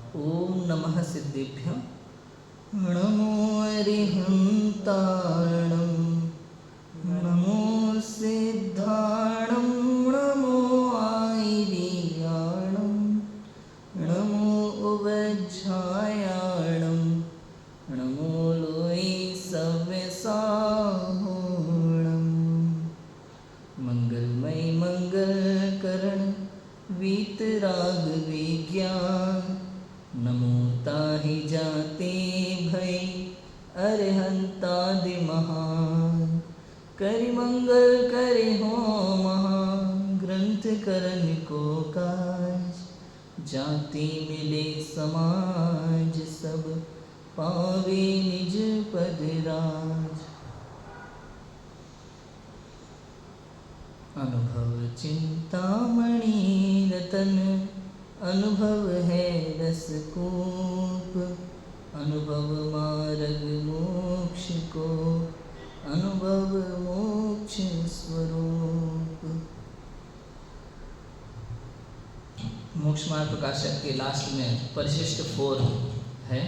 ओम नमः सिद्धेभ्यः। नमो अरिहन्ताणं, नमो सिद्धाणं, नमो आयर्याणं, नमो उवज्झायाणं, नमो लोई सव्यसाहोणम्। मंगलमय मंगलकरण वीतराग विज्ञान, नमो ताहि जाते भय अरहंतादि महान। करि मंगल करे हो महान, ग्रंथ करन को काज। जाति मिले समाज, सब पावे निज पद राज। अनुभव चिंतामणि रतन, अनुभव है रसकूप। अनुभव मार्ग मोक्ष को, अनुभव मोक्ष स्वरूप। मोक्ष मार्ग प्रकाशक के लास्ट में परिशिष्ट 4 है।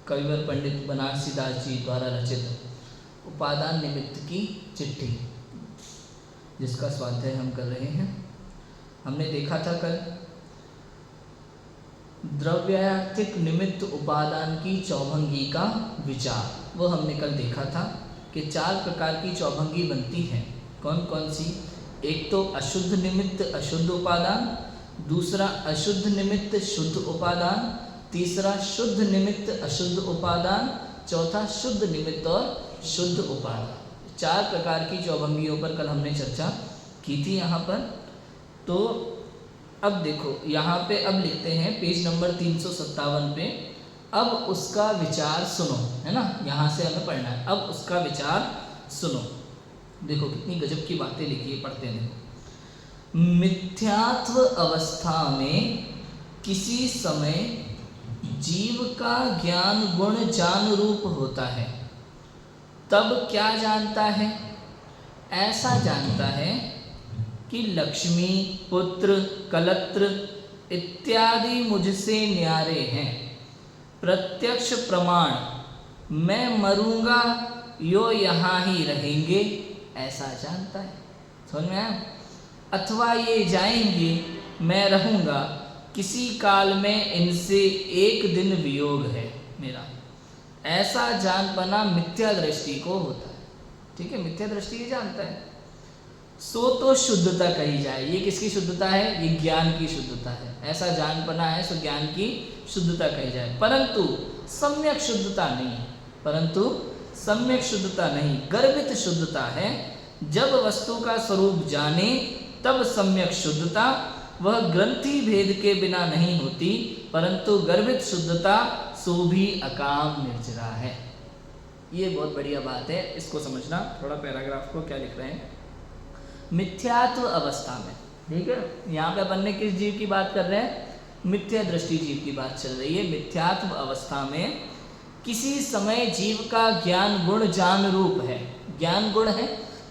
कविवर पंडित बनारसी दास जी द्वारा रचित उपादान निमित्त की चिट्ठी, जिसका स्वाध्याय हम कर रहे हैं। हमने देखा था कल द्रव्यार्थिक निमित्त उपादान की चौभंगी का विचार। वो हमने कल देखा था कि 4 प्रकार की चौभंगी बनती है। कौन कौन सी? एक तो अशुद्ध निमित्त अशुद्ध उपादान, दूसरा अशुद्ध निमित्त शुद्ध उपादान, तीसरा शुद्ध निमित्त अशुद्ध उपादान, चौथा शुद्ध निमित्त और शुद्ध उपादान। 4 प्रकार की चौभंगियों पर कल हमने चर्चा की थी यहाँ पर। तो अब देखो यहाँ पे अब लिखते हैं पेज नंबर 357 पे, अब उसका विचार सुनो, है ना। यहाँ से हमें पढ़ना है, अब उसका विचार सुनो। देखो कितनी गजब की बातें लिखी है, पढ़ते हैं। मिथ्यात्व अवस्था में किसी समय जीव का ज्ञान गुण जान रूप होता है। तब क्या जानता है? ऐसा जानता है कि लक्ष्मी, पुत्र, कलत्र इत्यादि मुझसे न्यारे हैं। प्रत्यक्ष प्रमाण, मैं मरूंगा यो यहाँ ही रहेंगे, ऐसा जानता है। समझ में आया? अथवा ये जाएंगे, मैं रहूंगा, किसी काल में इनसे एक दिन वियोग है मेरा। ऐसा जान पाना मिथ्या दृष्टि को होता है। ठीक है, मिथ्या दृष्टि ये जानता है। सो तो शुद्धता कही जाए। ये किसकी शुद्धता है? ये ज्ञान की शुद्धता है। ऐसा जान पाना है, सो ज्ञान की शुद्धता कही जाए, परंतु सम्यक शुद्धता नहीं। परंतु सम्यक शुद्धता नहीं, गर्भित शुद्धता है। जब वस्तु का स्वरूप जाने तब सम्यक शुद्धता, वह ग्रंथि भेद के बिना नहीं होती, परंतु गर्भित शुद्धता सो भी अकाम निर्जरा है। ये बहुत बढ़िया बात है, इसको समझना। थोड़ा पैराग्राफ को क्या लिख रहे हैं। मिथ्यात्व अवस्था में, ठीक है, यहाँ पे अपन ने किस जीव की बात कर रहे हैं? मिथ्या दृष्टि जीव की बात चल रही है। मिथ्यात्व अवस्था में किसी समय जीव का ज्ञान गुण जान रूप है। ज्ञान गुण है,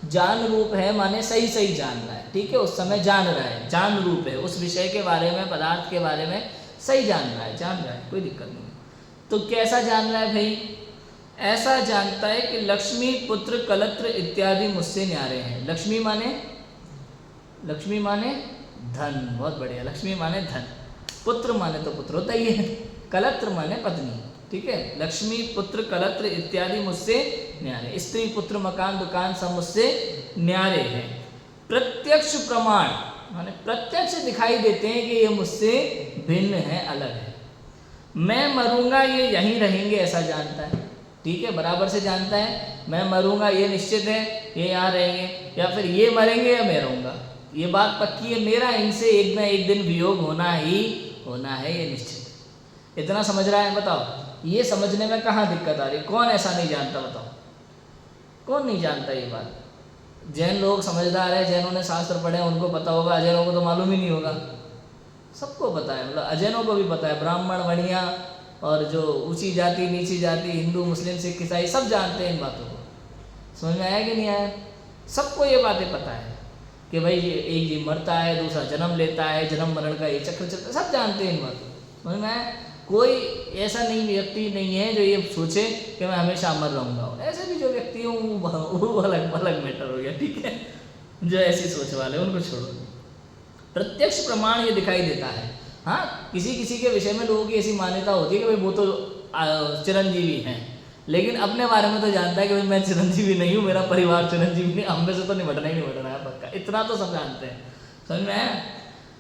जान रूप है, माने सही सही जान रहा है। ठीक है, उस समय जान रहा है, जान रूप है, उस विषय के बारे में, पदार्थ के बारे में सही जान रहा है, कोई दिक्कत नहीं। तो कैसा जान रहा है भाई? ऐसा जानता है कि लक्ष्मी, पुत्र, कलत्र इत्यादि मुझसे न्यारे हैं। लक्ष्मी माने धन, बहुत बढ़िया। लक्ष्मी माने धन, पुत्र माने तो पुत्र होता ही है, कलत्र माने पत्नी। ठीक है, लक्ष्मी, पुत्र, कलत्र इत्यादि मुझसे न्यारे। स्त्री, पुत्र, मकान, दुकान सब मुझसे न्यारे हैं। प्रत्यक्ष प्रमाण माने प्रत्यक्ष दिखाई देते हैं कि ये मुझसे भिन्न है, अलग है। मैं मरूंगा, ये यहीं रहेंगे, ऐसा जानता है। ठीक है, बराबर से जानता है। मैं मरूंगा ये निश्चित है, ये यहाँ रहेंगे, या फिर ये मरेंगे या मैं रहूँगा, ये बात पक्की है। मेरा इनसे एक ना एक दिन वियोग होना ही होना है, ये निश्चित है। इतना समझ रहा है? बताओ, ये समझने में कहाँ दिक्कत आ रही? कौन ऐसा नहीं जानता? बताओ, कौन नहीं जानता ये बात? जैन लोग समझदार है, जैनों ने शास्त्र पढ़े, उनको पता होगा। अजैनों को तो मालूम ही नहीं होगा। सबको पता है, मतलब अजैनों को भी पता है। ब्राह्मण, वणिया और जो ऊंची जाति, नीची जाति, हिंदू, मुस्लिम, सिख, ईसाई सब जानते हैं इन बातों को। समझ में आया कि नहीं आया? सबको ये बातें पता है कि भाई ये एक जीव मरता है, दूसरा जन्म लेता है, जन्म मरण का ये चक्र चलता है, सब जानते हैं इन बातों। समझ में आया? कोई ऐसा नहीं व्यक्ति नहीं है जो ये सोचे कि मैं हमेशा अमर रहूँगा। ऐसे भी जो व्यक्ति हो वो अलग अलग मैटर हो गया, ठीक है। जो ऐसी सोच वाले उनको छोड़ो। प्रत्यक्ष प्रमाण ये दिखाई देता है। हाँ, किसी किसी के विषय में लोगों की ऐसी मान्यता होती है कि भाई वो तो चिरंजीवी हैं, लेकिन अपने बारे में तो जानता है कि भाई मैं चिरंजीवी नहीं हूँ, मेरा परिवार चिरंजीवी नहीं, हम में से तो निपटना ही निपटना है पक्का। इतना तो सब जानते हैं, समझ में आया?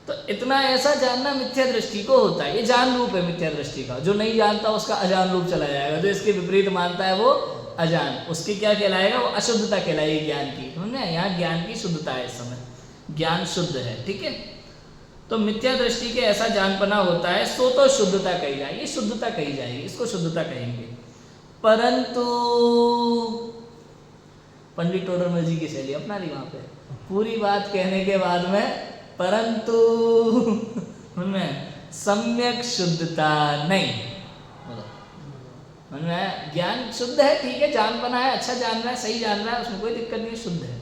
तो इतना ऐसा जानना मिथ्या दृष्टि को होता है। ये जान रूप है मिथ्या दृष्टि का। जो नहीं जानता उसका अजान रूप चला जाएगा, जो इसके विपरीत मानता है वो अजान, उसकी क्या कहलाएगा? वो अशुद्धता कहलाएगी ज्ञान की। समझ में? यहाँ ज्ञान की शुद्धता है, इस समय ज्ञान शुद्ध है, ठीक है। तो मिथ्या दृष्टि के ऐसा जानपना होता है, सो तो शुद्धता कही जाएगी, ये शुद्धता कही जाएगी, इसको शुद्धता कहेंगे। परंतु पंडित टोडरमल जी की शैली अपना ली वहां पे, पूरी बात कहने के बाद में परंतु उनमें सम्यक शुद्धता नहीं। उनमें ज्ञान शुद्ध है, ठीक है, जानपना है, अच्छा जान रहा है, सही जान रहा है, उसमें कोई दिक्कत नहीं, शुद्ध है।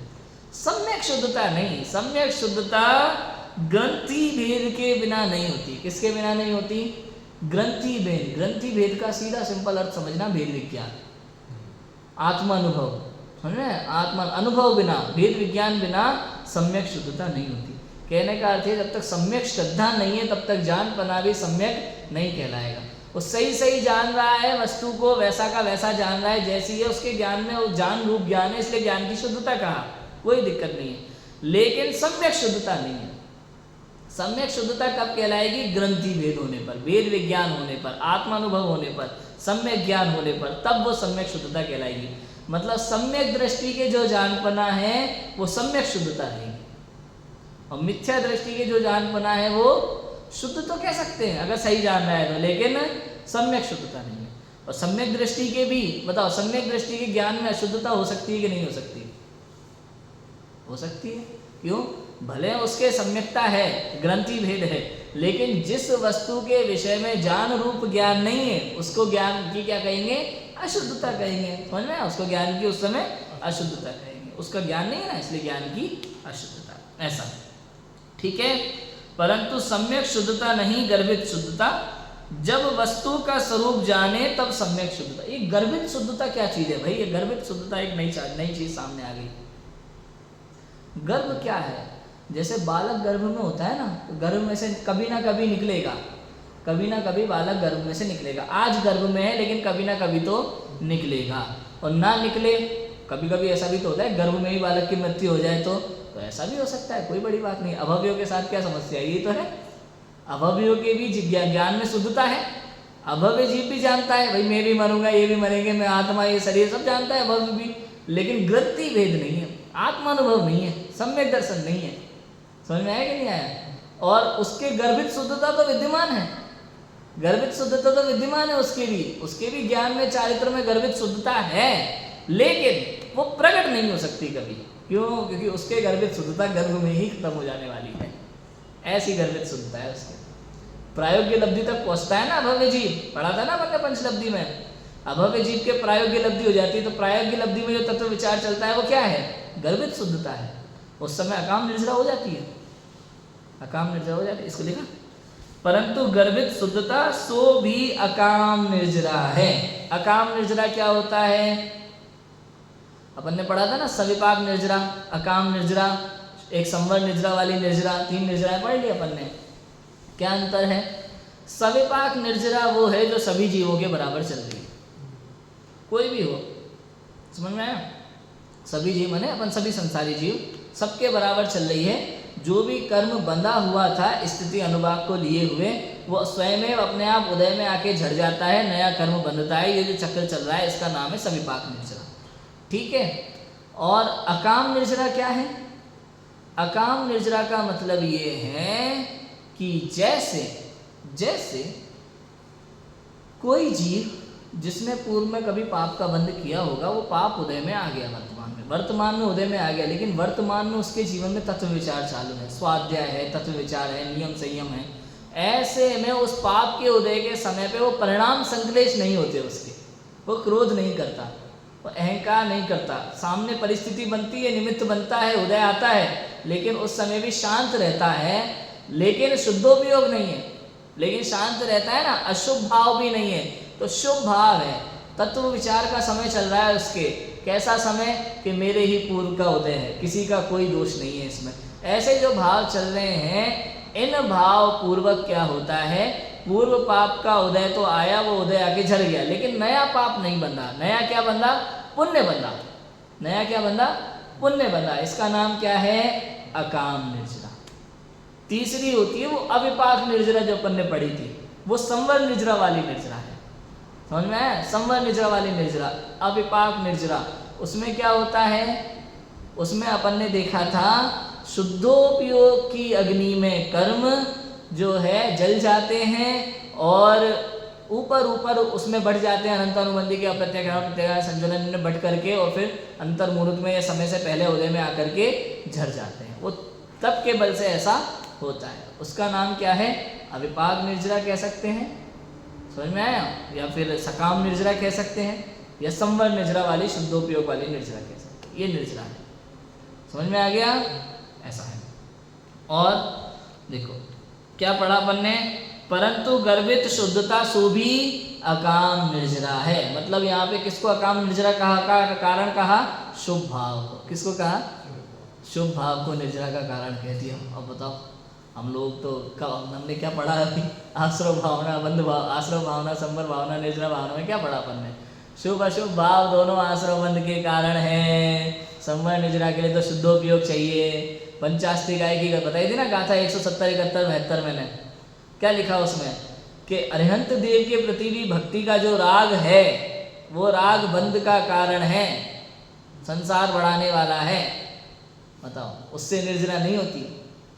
सम्यक शुद्धता नहीं। सम्यक शुद्धता ग्रंथि भेद के बिना नहीं होती। किसके बिना नहीं होती? ग्रंथि भेद। ग्रंथि भेद का सीधा सिंपल अर्थ समझना, भेद विज्ञान, आत्मानुभव। समझ में? आत्मा अनुभव बिना, भेद विज्ञान बिना सम्यक शुद्धता नहीं होती। कहने का अर्थ है जब तक सम्यक श्रद्धा नहीं है तब तक जानपना भी सम्यक नहीं कहलाएगा। वो सही सही जान रहा है, वस्तु को वैसा का वैसा जान रहा है जैसी है, उसके ज्ञान में वो जान रूप ज्ञान है, इसलिए ज्ञान की शुद्धता कहा, कोई दिक्कत नहीं है। लेकिन सम्यक शुद्धता नहीं है। सम्यक शुद्धता कब कहलाएगी? ग्रंथि भेद होने पर, भेद विज्ञान होने पर, आत्मानुभव होने पर, सम्यक ज्ञान होने पर, तब वो सम्यक शुद्धता कहलाएगी। मतलब सम्यक दृष्टि के जो जानपना है वो सम्यक शुद्धता रहेगी, और मिथ्या दृष्टि के जो जानपना है वो शुद्ध तो कह सकते हैं अगर सही जान रहा है तो, लेकिन सम्यक शुद्धता नहीं है। और सम्यक दृष्टि के भी बताओ, सम्यक दृष्टि के ज्ञान में अशुद्धता हो सकती है कि नहीं हो सकती? हो सकती है। क्यों? भले उसके सम्यकता है, ग्रंथि भेद है, लेकिन जिस वस्तु के विषय में जान रूप ज्ञान नहीं है उसको ज्ञान की क्या कहेंगे? अशुद्धता कहेंगे। समझ में? उसको ज्ञान की उस समय अशुद्धता कहेंगे। उसका ज्ञान नहीं है ना, इसलिए ज्ञान की अशुद्धता, ऐसा, ठीक है। परंतु सम्यक शुद्धता नहीं, गर्भित शुद्धता। जब वस्तु का स्वरूप जाने तब सम्यक शुद्धता। ये गर्भित शुद्धता क्या चीज है भाई? ये गर्भित शुद्धता एक नई चीज सामने आ गई। गर्भ क्या है? जैसे बालक गर्भ में होता है ना, गर्भ में से कभी ना कभी निकलेगा, कभी ना कभी बालक गर्भ में से निकलेगा। आज गर्भ में है लेकिन कभी ना कभी तो निकलेगा, और ना निकले कभी कभी ऐसा भी तो होता है गर्भ में ही बालक की मृत्यु हो जाए तो ऐसा भी हो सकता है, कोई बड़ी बात नहीं। अभव्यों के साथ क्या समस्या है? ये तो है, अभव्यों के भी ज्ञान में शुद्धता है। अभव्य जीव भी जानता है भाई मैं भी मरूंगा, ये भी मरेंगे, मैं आत्मा, ये शरीर, सब जानता है अभव्य भी, लेकिन ग्रंथि भेद नहीं है, आत्मानुभव नहीं है, सम्यक दर्शन नहीं है। समझ में आया कि नहीं आया? और उसके गर्भित शुद्धता तो विद्यमान है, गर्भित शुद्धता तो विद्यमान है उसके भी ज्ञान में, चारित्र में गर्भित शुद्धता है, लेकिन वो प्रकट नहीं हो सकती कभी। क्यों? क्योंकि उसके गर्भित शुद्धता गर्भ में ही खत्म हो जाने वाली है, ऐसी गर्भित शुद्धता है उसके। प्रायोग्य लब्धि तक पहुंचता है ना अभव्य जीव, पढ़ा था ना अपन ने पंचलब्धि में, अभव्य जीव के प्रायोग्य लब्धि हो जाती है। तो प्रायोग्य लब्धि में जो तत्व विचार चलता है वो क्या है? गर्भित शुद्धता है। उस समय अकाम निर्जरा हो जाती है, अकाम निर्जरा हो जाती है, इसको लिखा। परंतु गर्भित शुद्धता सो भी अकाम निर्जरा है। अकाम निर्जरा क्या होता है? अपन ने पढ़ा था ना, सविपाक निर्जरा, अकाम निर्जरा, एक संवर निर्जरा वाली निर्जरा, 3 निर्जराएं पढ़ ली अपन ने। क्या अंतर है? सविपाक निर्जरा वो है जो सभी जीवों के बराबर चल रही है, कोई भी हो, समझ में आया? सभी जीव माने अपन सभी संसारी जीव सबके बराबर चल रही है। जो भी कर्म बंधा हुआ था स्थिति अनुभाग को लिए हुए, वो स्वयं अपने आप उदय में आके झड़ जाता है, नया कर्म बंधता है। ये जो चक्र चल रहा है इसका नाम है सविपाक निर्जरा, ठीक है। और अकाम निर्जरा क्या है? अकाम निर्जरा का मतलब ये है कि जैसे कोई जीव जिसने पूर्व में कभी पाप का बंध किया होगा, वो पाप उदय में आ गया, वर्तमान में उदय में आ गया, लेकिन वर्तमान में उसके जीवन में तत्व विचार चालू है, स्वाध्याय है, तत्व विचार है, नियम संयम है। ऐसे में उस पाप के उदय के समय पे वो परिणाम संकलेश नहीं होते उसके, वो क्रोध नहीं करता, वो अहंकार नहीं करता। सामने परिस्थिति बनती है, निमित्त बनता है, उदय आता है, लेकिन उस समय भी शांत रहता है, लेकिन शुद्धोपयोग नहीं है। लेकिन शांत रहता है ना, अशुभ भाव भी नहीं है, तो शुभ भाव है। तत्व विचार का समय चल रहा है उसके, कैसा समय कि मेरे ही पूर्व का उदय है, किसी का कोई दोष नहीं है इसमें। ऐसे जो भाव चल रहे हैं, इन भाव पूर्वक क्या होता है, पूर्व पाप का उदय तो आया, वो उदय आके झड़ गया, लेकिन नया पाप नहीं बंधा। नया क्या बंधा? पुण्य बंधा। नया क्या बंधा? पुण्य बंधा। इसका नाम क्या है? अकाम निर्जरा। तीसरी होती है वो अविपाक निर्जरा, जो अपन ने पढ़ी थी, वो संवर निर्जरा वाली निर्जरा है। समझ में आया? संवर निर्जरा वाली निर्जरा, अविपाक निर्जरा। उसमें क्या होता है? उसमें अपन ने देखा था शुद्धोपयोग की अग्नि में कर्म जो है जल जाते हैं और ऊपर ऊपर उसमें बढ़ जाते हैं, अनंतानुबंधी के अप्रत्याख्यान संजनन में बढ़ करके और फिर अंतर्मुहूर्त में या समय से पहले उदय में आकर के झड़ जाते हैं। वो तप के बल से ऐसा होता है। उसका नाम क्या है? अविपाक निर्जरा कह सकते हैं, समझ में आया? या फिर सकाम निर्जरा कह सकते हैं, या संवर निर्जरा वाली शुद्धोपयोग वाली निर्जरा कह सकते हैं। ये निर्जरा है, समझ में आ गया? ऐसा है। और देखो क्या पढ़ा अपन ने, परंतु गर्भित शुद्धता सो भी अकाम निर्जरा है। मतलब यहाँ पे किसको अकाम निर्जरा कहा का कारण कहा? शुभ भाव को। किसको कहा? शुभ भाव को निर्जरा का कारण कह दिया। अब बताओ हम लोग तो हमने क्या पढ़ा अभी? आश्रव भावना, बंध भाव, आश्रव भावना, संवर भावना, निर्जरा भावना में क्या पढ़ा अपन ने? शुभ अशुभ भाव दोनों आश्रव बंध के कारण है। संवर निर्जरा के लिए तो शुद्धोपयोग चाहिए। पंचास्त्री गाय की बताई थी ना गाथा 170, 71, 72 मैंने क्या लिखा उसमें कि अरिहंत देव के प्रति भी भक्ति का जो राग है वो राग बंध का कारण है, संसार बढ़ाने वाला है। बताओ उससे निर्जरा नहीं होती।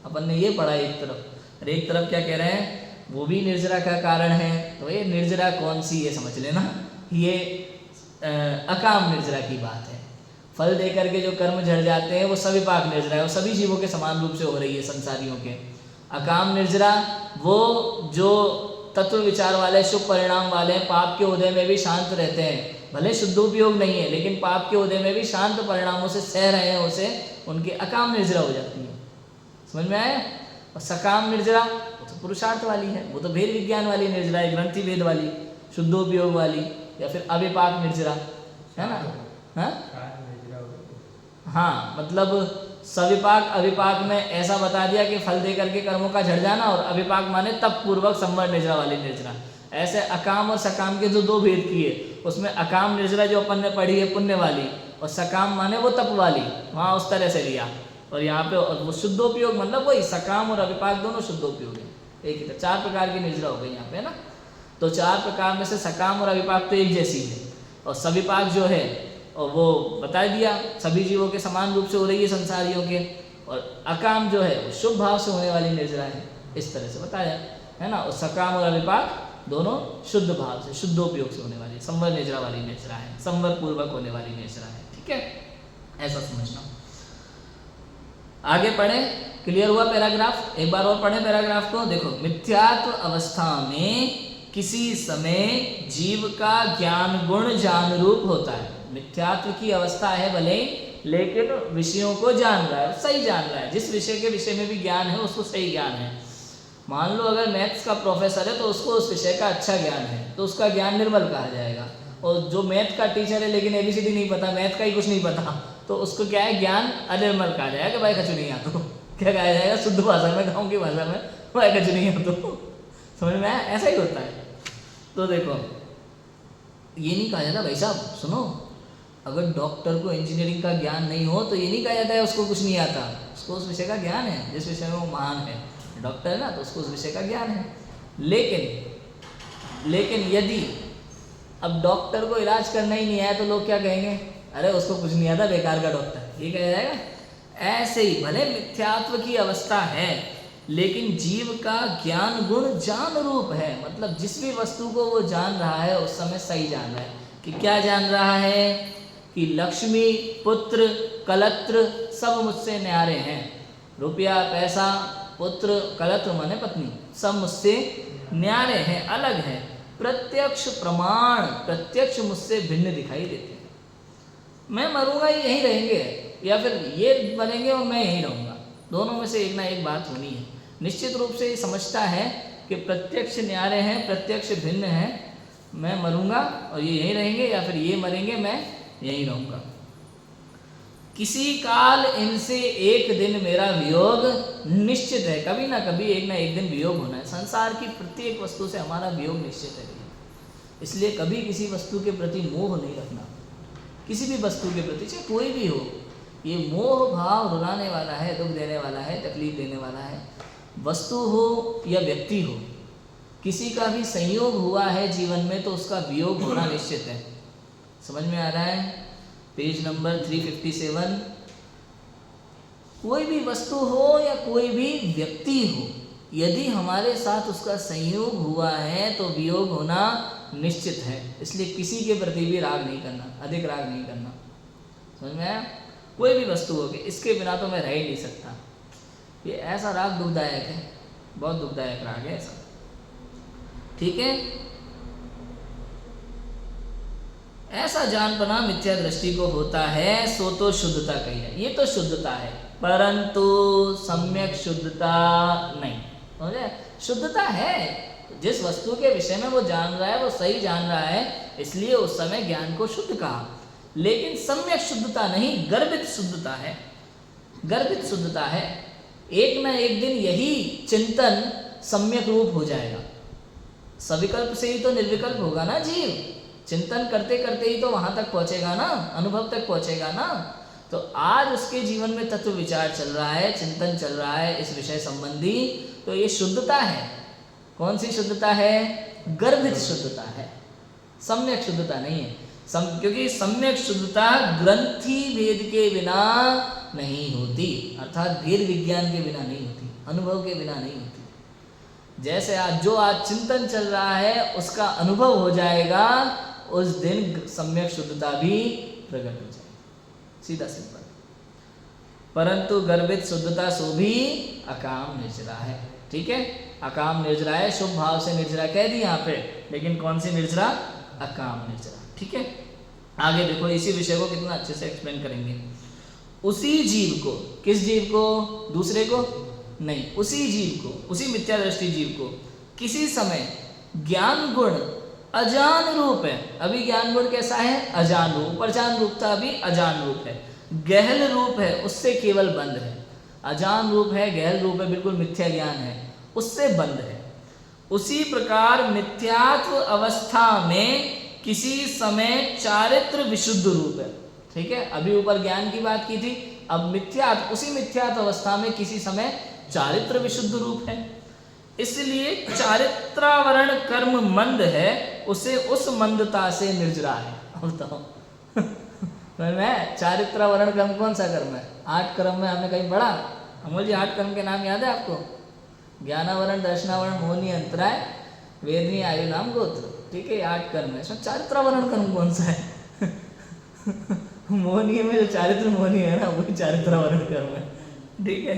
अपन ने ये पढ़ा एक तरफ, और एक तरफ क्या कह रहे हैं, वो भी निर्जरा का कारण है। तो ये निर्जरा कौन सी ये समझ लेना, ये अकाम निर्जरा की बात है। फल दे करके जो कर्म झड़ जाते हैं वो सविपाक निर्जरा है, वो सभी जीवों के समान रूप से हो रही है, संसारियों के। अकाम निर्जरा वो जो तत्व विचार वाले, शुभ परिणाम वाले, पाप के उदय में भी शांत रहते हैं, भले शुद्धोपयोग नहीं है लेकिन पाप के उदय में भी शांत परिणामों से सह रहे हैं, उसे उनकी अकाम निर्जरा हो जाती है। समझ में आया? और सकाम निर्जरा वो तो पुरुषार्थ वाली है, वो तो भेद विज्ञान वाली निर्जरा है, ग्रंथि भेद वाली, शुद्धोपयोग वाली, या फिर अविपाक निर्जरा है ना। हाँ मतलब सविपाक अविपाक में ऐसा बता दिया कि फल दे करके कर्मों का झड़ जाना, और अविपाक माने तप पूर्वक संवर निर्जरा वाली निर्जरा। ऐसे अकाम और सकाम के जो दो भेद किए, उसमें अकाम निर्जरा जो अपन ने पढ़ी है पुण्य वाली, और सकाम माने वो तप वाली, वहाँ उस तरह से लिया। और यहाँ पे वो शुद्धोपयोग मतलब वही सकाम और अविपाक दोनों शुद्धोपयोग है, एक ही। चार प्रकार की निर्जरा हो गई यहाँ पे, है ना। तो चार प्रकार में से सकाम और अविपाक तो एक जैसी है, और सविपाक जो है और वो बता दिया सभी जीवों के समान रूप से हो रही है, संसारियों के। और अकाम जो है वो शुभ भाव से होने वाली निर्जरा है, इस तरह से बताया है ना। और सकाम और अविपाक दोनों शुद्ध भाव से, शुद्धोपयोग से होने वाली संवर निर्जरा वाली निर्जरा है, संवर पूर्वक होने वाली निर्जरा है। ठीक है, ऐसा समझना। आगे पढ़े, क्लियर हुआ पैराग्राफ? एक बार और पढ़े पैराग्राफ को। देखो, मिथ्यात्व अवस्था में किसी समय जीव का ज्ञान गुण जान रूप होता है। मिथ्यात्व की अवस्था है भले, लेकिन विषयों को जान रहा है, सही जान रहा है। जिस विषय के विषय में भी ज्ञान है उसको सही ज्ञान है। मान लो अगर मैथ्स का प्रोफेसर है तो उसको उस विषय का अच्छा ज्ञान है, तो उसका ज्ञान निर्मल कहा जाएगा। और जो मैथ का टीचर है लेकिन एबीसीडी नहीं पता, मैथ का ही कुछ नहीं पता, तो उसको क्या है, ज्ञान अनिर्मल कहा जाएगा कि भाई कछु नहीं आता। क्या कहा जाएगा शुद्ध भाषा में, गाँव की भाषा में, भाई कछु नहीं आता। समझ में आया? ऐसा ही होता है। तो देखो, ये नहीं कहा जाता भाई साहब सुनो, अगर डॉक्टर को इंजीनियरिंग का ज्ञान नहीं हो तो ये नहीं कहा जाता है उसको कुछ नहीं आता। उसको उस विषय का ज्ञान है, जिस विषय में वो महान है। डॉक्टर है ना, तो उसको उस विषय का ज्ञान है। लेकिन यदि अब डॉक्टर को इलाज करना ही नहीं आया तो लोग क्या कहेंगे, अरे उसको कुछ नहीं आता, बेकार का डॉक्टर, ये कहा जाएगा। ऐसे ही भले मिथ्यात्व की अवस्था है लेकिन जीव का ज्ञान गुण जान रूप है। मतलब जिस भी वस्तु को वो जान रहा है उस समय सही जान रहा है। कि क्या जान रहा है कि लक्ष्मी, पुत्र, कलत्र सब मुझसे न्यारे हैं। रुपया, पैसा, पुत्र, कलत्र माने पत्नी, सब मुझसे न्यारे हैं, अलग हैं। प्रत्यक्ष प्रमाण, प्रत्यक्ष मुझसे भिन्न दिखाई देते हैं। मैं मरूंगा यहीं रहेंगे, या फिर ये बनेंगे और मैं यहीं रहूँगा, दोनों में से एक ना एक बात होनी है। निश्चित रूप से ये समझता है कि प्रत्यक्ष न्यारे हैं, प्रत्यक्ष भिन्न हैं, मैं मरूंगा और ये यहीं रहेंगे, या फिर ये मरेंगे मैं यहीं रहूंगा। किसी काल इनसे एक दिन मेरा वियोग निश्चित है, कभी ना कभी एक ना एक दिन वियोग होना है। संसार की प्रत्येक वस्तु से हमारा वियोग निश्चित है, इसलिए कभी किसी वस्तु के प्रति मोह नहीं रखना। किसी भी वस्तु के प्रति, चाहे कोई भी हो, ये मोह भाव रुलाने वाला है, दुख देने वाला है, तकलीफ देने वाला है। वस्तु हो या व्यक्ति हो, किसी का भी संयोग हुआ है जीवन में तो उसका वियोग होना निश्चित है। समझ में आ रहा है? Page number 357। कोई भी वस्तु हो या कोई भी व्यक्ति हो, यदि हमारे साथ उसका संयोग हुआ है तो वियोग होना निश्चित है। इसलिए किसी के प्रति भी राग नहीं करना, अधिक राग नहीं करना। समझ में आया? कोई भी वस्तु होगी, इसके बिना तो मैं रह ही नहीं सकता, ये ऐसा राग दुखदायक है, बहुत दुखदायक राग है ऐसा। ठीक है? ऐसा जानपना मिथ्या दृष्टि को होता है, सो तो शुद्धता कही है। ये तो शुद्धता है, परंतु सम्यक शुद्धता नहीं। समझे? शुद्धता है, जिस वस्तु के विषय में वो जान रहा है वो सही जान रहा है, इसलिए उस समय ज्ञान को शुद्ध कहा। लेकिन सम्यक शुद्धता नहीं, गर्भित शुद्धता है। गर्भित शुद्धता है। एक ना एक दिन यही चिंतन सम्यक रूप हो जाएगा। सविकल्प से ही तो निर्विकल्प होगा ना जीव। चिंतन करते करते ही तो वहां तक पहुंचेगा ना, अनुभव तक पहुंचेगा ना। तो आज उसके जीवन में तत्व विचार चल रहा है, चिंतन चल रहा है इस विषय संबंधी, तो ये शुद्धता है। कौन सी शुद्धता है? गर्भित शुद्धता है, सम्यक शुद्धता नहीं है। क्योंकि सम्यक शुद्धता ग्रंथि भेद के बिना नहीं होती, अर्थात भेद विज्ञान के बिना नहीं होती, अनुभव के बिना नहीं होती। जैसे आज चिंतन चल रहा है उसका अनुभव हो जाएगा, उस दिन सम्यक शुद्धता भी प्रकट हो जाएगी। सीधा सिंपल। परंतु गर्भित शुद्धता सो भी अकाम निर्जरा है। ठीक है? अकाम निर्जरा है, शुभ भाव से निर्जरा कह दी यहाँ पे, लेकिन कौन सी निर्जरा? अकाम निर्जरा। ठीक है? आगे देखो, इसी विषय को कितना अच्छे से एक्सप्लेन करेंगे। उसी जीव को, किस जीव को? दूसरे को नहीं, उसी जीव को, उसी मिथ्या दृष्टि जीव को किसी समय ज्ञान गुण अजान रूप है। अभी ज्ञान गुण कैसा है? अजान रूप। परजान रूप था, अभी अजान रूप है। गहल रूप है, उससे केवल बंद है। अजान रूप है, गहल रूप है, बिल्कुल मिथ्या ज्ञान है, उससे बंद है। उसी प्रकार मिथ्यात्व अवस्था में किसी समय चारित्र विशुद्ध रूप है। ठीक है? अभी ऊपर ज्ञान की बात की थी, अब मिथ्यात्व, उसी मिथ्यात्व अवस्था में किसी समय चारित्र विशुद्ध रूप है। इसलिए चारित्रावरण कर्म मंद है, उसे उस मंदता से निर्जरा है। बताओ मैं चारित्रावरण कर्म कौन सा कर्म है? 8 कर्म में हमने कहीं पढ़ा? अमोल जी 8 कर्म के नाम याद है आपको? ज्ञानावरण, दर्शनावरण, मोहनी, अंतराय, वेदनी, आयु, नाम, गोत्र। ठीक है? 8 कर्म है, इसमें चारित्रावरण कर्म कौन सा है? मोहनी में जो चारित्र मोहनी है ना, वही चारित्रावरण कर्म है। ठीक है?